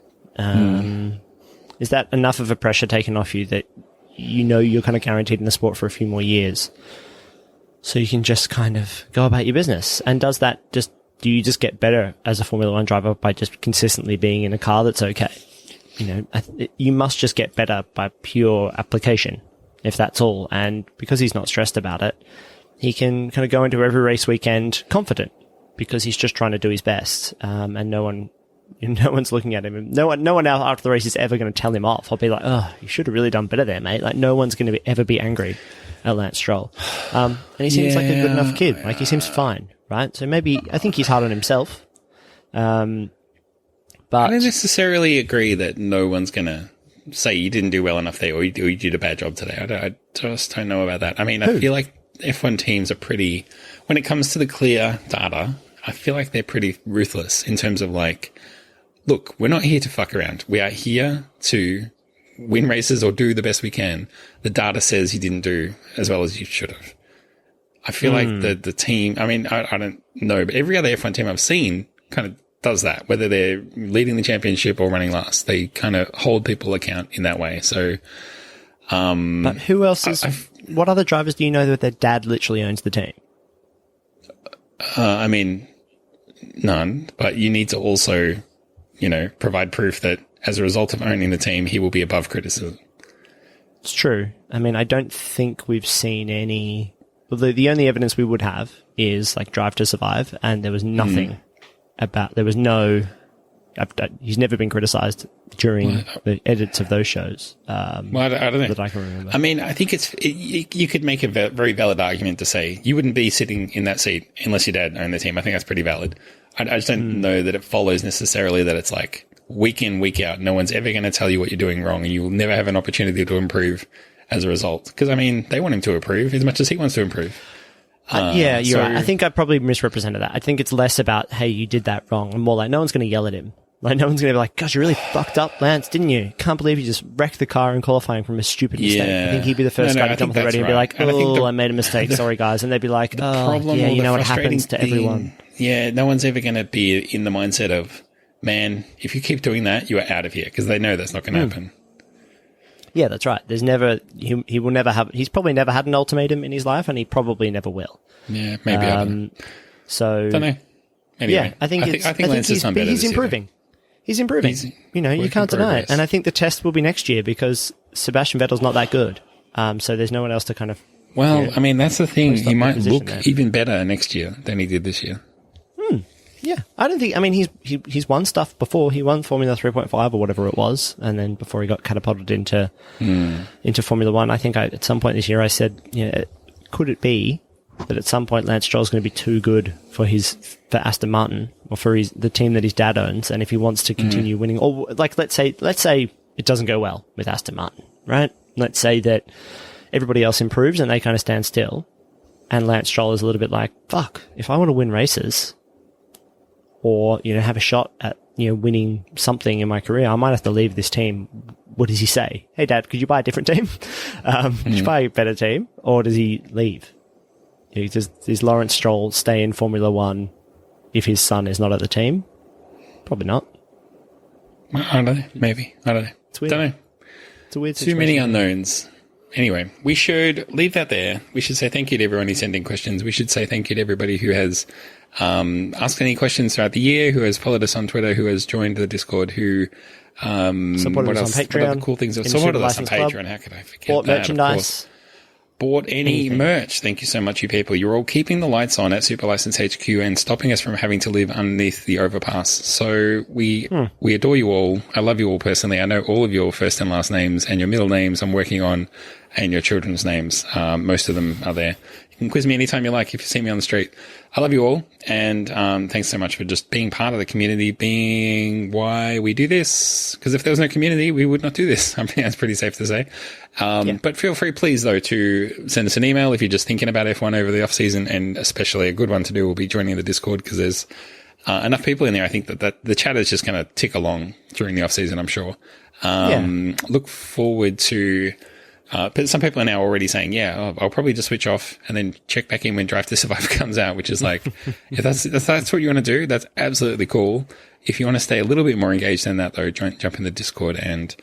is that enough of a pressure taken off you that you know you're kind of guaranteed in the sport for a few more years? So you can just kind of go about your business. And do you just get better as a Formula One driver by just consistently being in a car that's okay? You know, you must just get better by pure application, if that's all. And because he's not stressed about it, he can kind of go into every race weekend confident because he's just trying to do his best. And no one's looking at him. No one else after the race is ever going to tell him off. I'll be like, oh, you should have really done better there, mate. Like, no one's going to ever be angry at Lance Stroll. And he seems like a good enough kid. Like, he seems fine, right? So maybe, I think he's hard on himself. But I don't necessarily agree that no one's going to say you didn't do well enough there or you did a bad job today. I just don't know about that. I mean, I feel like F1 teams are pretty, when it comes to the clear data, I feel like they're pretty ruthless in terms of like, look, we're not here to fuck around. We are here to win races or do the best we can. The data says you didn't do as well as you should have. I feel like the team, I mean, I don't know, but every other F1 team I've seen kind of does that, whether they're leading the championship or running last. They kind of hold people account in that way. So, but who else what other drivers do you know that their dad literally owns the team? I mean, none, but you need to also, you know, provide proof that as a result of owning the team, he will be above criticism. It's true. I mean, I don't think we've seen any. Well, the only evidence we would have is like Drive to Survive, and there was nothing there was no. He's never been criticised during the edits of those shows. I don't know. That I can remember. I mean, I think you could make a very valid argument to say you wouldn't be sitting in that seat unless your dad owned the team. I think that's pretty valid. I just don't know that it follows necessarily that it's like week in, week out, no one's ever going to tell you what you're doing wrong and you will never have an opportunity to improve as a result. Because, I mean, they want him to improve as much as he wants to improve. Yeah, you're right. I think I probably misrepresented that. I think it's less about, hey, you did that wrong, and more like, no one's going to yell at him. Like, no one's going to be like, gosh, you really fucked up, Lance, didn't you? Can't believe you just wrecked the car in qualifying from a stupid mistake. I think he'd be the first guy to jump on the radio and be like, I made a mistake, sorry guys. And they'd be like, yeah, you know what happens to everyone. Yeah, no one's ever going to be in the mindset of, man, if you keep doing that, you are out of here, because they know that's not going to happen. Yeah, that's right. There's never, he will never have, he's probably never had an ultimatum in his life, and he probably never will. Yeah, maybe. So, don't know. Anyway, yeah, I think Lance has done better. He's improving. He's improving. You can't deny it. And I think the test will be next year because Sebastian Vettel's not that good. So there's no one else to kind of. Well, I mean, that's the thing. He might look even better next year than he did this year. Yeah, I don't think. I mean, he's won stuff before. He won Formula 3.5 or whatever it was, and then before he got catapulted into Formula One, I think at some point this year I said, could it be that at some point Lance Stroll's going to be too good for Aston Martin or for the team that his dad owns, and if he wants to continue winning, or like let's say it doesn't go well with Aston Martin, right? Let's say that everybody else improves and they kind of stand still, and Lance Stroll is a little bit like, fuck, if I want to win races, or have a shot at winning something in my career, I might have to leave this team. What does he say? Hey, Dad, could you buy a different team? Could you buy a better team, or does he leave? Does Lawrence Stroll stay in Formula One if his son is not at the team? Probably not. I don't know. Maybe. I don't know. It's weird. Don't know. It's a weird Too situation. many unknowns. Anyway, we should leave that there. We should say thank you to everyone who sent in questions. We should say thank you to everybody who has asked any questions throughout the year, who has followed us on Twitter, who has joined the Discord, who supported us on Patreon. What other cool things? Supported us on Patreon. How could I forget Bought that? merchandise. Bought any merch. Thank you so much, you people. You're all keeping the lights on at Super License HQ and stopping us from having to live underneath the overpass. So we adore you all. I love you all personally. I know all of your first and last names and your middle names I'm working on, and your children's names. Most of them are there. You You can quiz me anytime you like if you see me on the street. I love you all. And thanks so much for just being part of the community, being why we do this. Because if there was no community, we would not do this. I think that's pretty safe to say. But feel free, please, though, to send us an email if you're just thinking about F1 over the off-season. And especially a good one to do will be joining the Discord, because there's enough people in there. I think that the chat is just going to tick along during the off-season, I'm sure. Look forward to... but some people are now already saying, I'll probably just switch off and then check back in when Drive to Survive comes out, which is like, if that's what you want to do, that's absolutely cool. If you want to stay a little bit more engaged than that, though, jump in the Discord and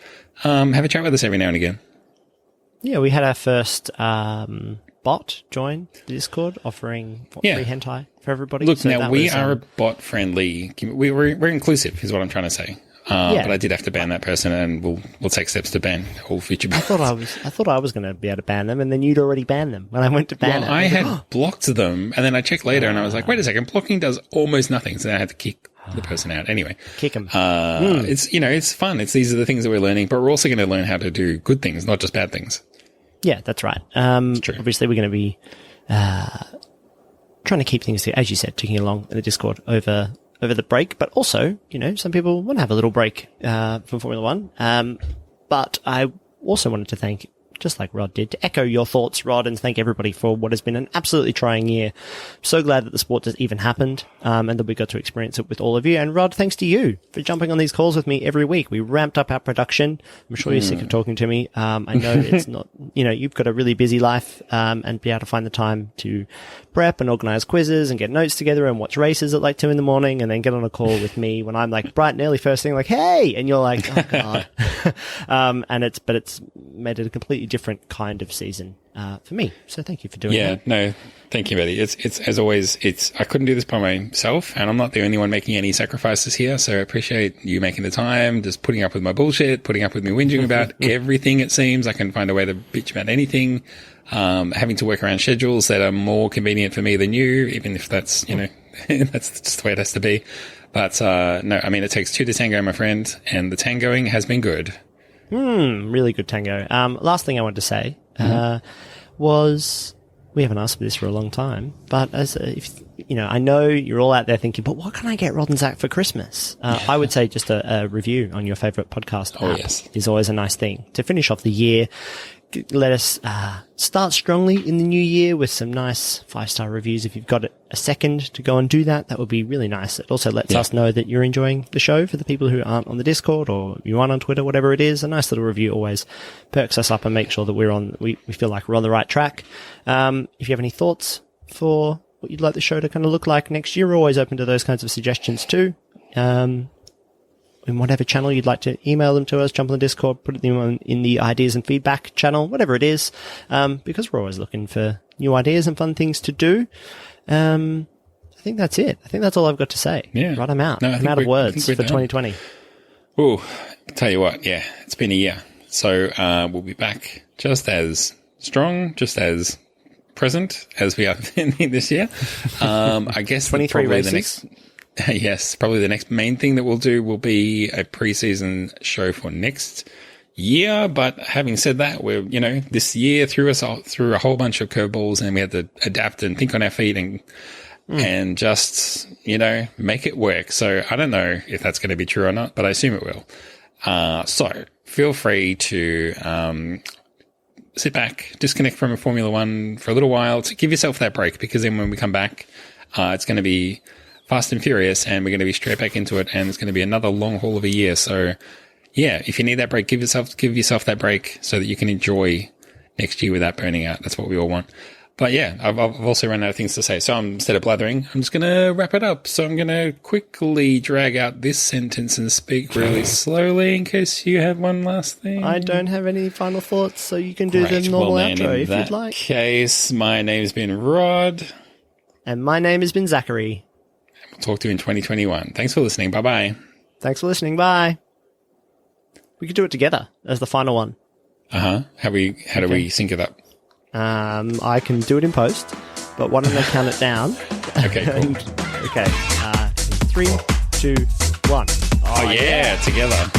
have a chat with us every now and again. Yeah, we had our first bot join the Discord, offering free hentai for everybody. Look, so now we are a bot-friendly... We're inclusive, is what I'm trying to say. But I did have to ban that person, and we'll take steps to ban all future bots. I thought I was going to be able to ban them, and then you'd already banned them when I went to ban them. I had blocked them, and then I checked later, and I was like, wait a second, blocking does almost nothing, so then I had to kick the person out. Anyway. Kick them. It's, it's fun. These are the things that we're learning, but we're also going to learn how to do good things, not just bad things. Yeah, that's right. True. Obviously, we're going to be trying to keep things, as you said, ticking along in the Discord over the break, but also, some people want to have a little break from Formula One. But I also wanted to thank, just like Rod did, to echo your thoughts, Rod, and thank everybody for what has been an absolutely trying year. So glad that the sport has even happened, and that we got to experience it with all of you. And Rod, thanks to you for jumping on these calls with me every week. We ramped up our production. I'm sure you're sick of talking to me. I know it's not, you've got a really busy life, and be able to find the time to prep and organize quizzes and get notes together and watch races at like 2 a.m, and then get on a call with me when I'm like bright and early first thing, like, hey, and you're like, oh God. But it's made it a completely different kind of season for me. So thank you for doing that. Yeah, no, thank you, Betty. It's as always, I couldn't do this by myself, and I'm not the only one making any sacrifices here. So I appreciate you making the time, just putting up with my bullshit, putting up with me whinging about everything. It seems I can find a way to bitch about anything. Having to work around schedules that are more convenient for me than you, even if that's, that's just the way it has to be. But, no, I mean, it takes two to tango, my friend, and the tangoing has been good. Really good tango. Last thing I wanted to say, was, we haven't asked for this for a long time, but I know you're all out there thinking, but what can I get Rod and Zach for Christmas? I would say just a review on your favorite podcast app is always a nice thing to finish off the year. Let us start strongly in the new year with some nice 5-star reviews. If you've got a second to go and do that, that would be really nice. It also lets us know that you're enjoying the show for the people who aren't on the Discord or you aren't on Twitter, whatever it is. A nice little review always perks us up and makes sure that we feel like we're on the right track. If you have any thoughts for what you'd like the show to kind of look like next year, we're always open to those kinds of suggestions too. In whatever channel you'd like to email them to us, jump on the Discord, put them in the ideas and feedback channel, whatever it is, because we're always looking for new ideas and fun things to do. I think that's it. I think that's all I've got to say. Yeah. Right, I'm out. No, I'm out of words for 2020. Oh, tell you what, it's been a year. So we'll be back just as strong, just as present as we have been this year. I guess 23 races. Yes, probably the next main thing that we'll do will be a preseason show for next year. But having said that, we're, this year threw us through a whole bunch of curveballs and we had to adapt and think on our feet and just, make it work. So I don't know if that's going to be true or not, but I assume it will. So feel free to, sit back, disconnect from Formula One for a little while to give yourself that break, because then when we come back, it's going to be fast and furious, and we're going to be straight back into it, and it's going to be another long haul of a year. So, if you need that break, give yourself that break so that you can enjoy next year without burning out. That's what we all want. But I've also run out of things to say. So instead of blathering, I'm just going to wrap it up. So I'm going to quickly drag out this sentence and speak really slowly in case you have one last thing. I don't have any final thoughts, so you can do the normal outro if you'd like. In that case, my name's been Rod. And my name has been Zachary. We'll talk to you in 2021. Thanks for listening. Bye-bye. Thanks for listening. Bye. We could do it together as the final one. How do we sync it up? I can do it in post, but why don't I count it down? Okay, cool. Okay. 3, 2, 1. Oh yeah, together.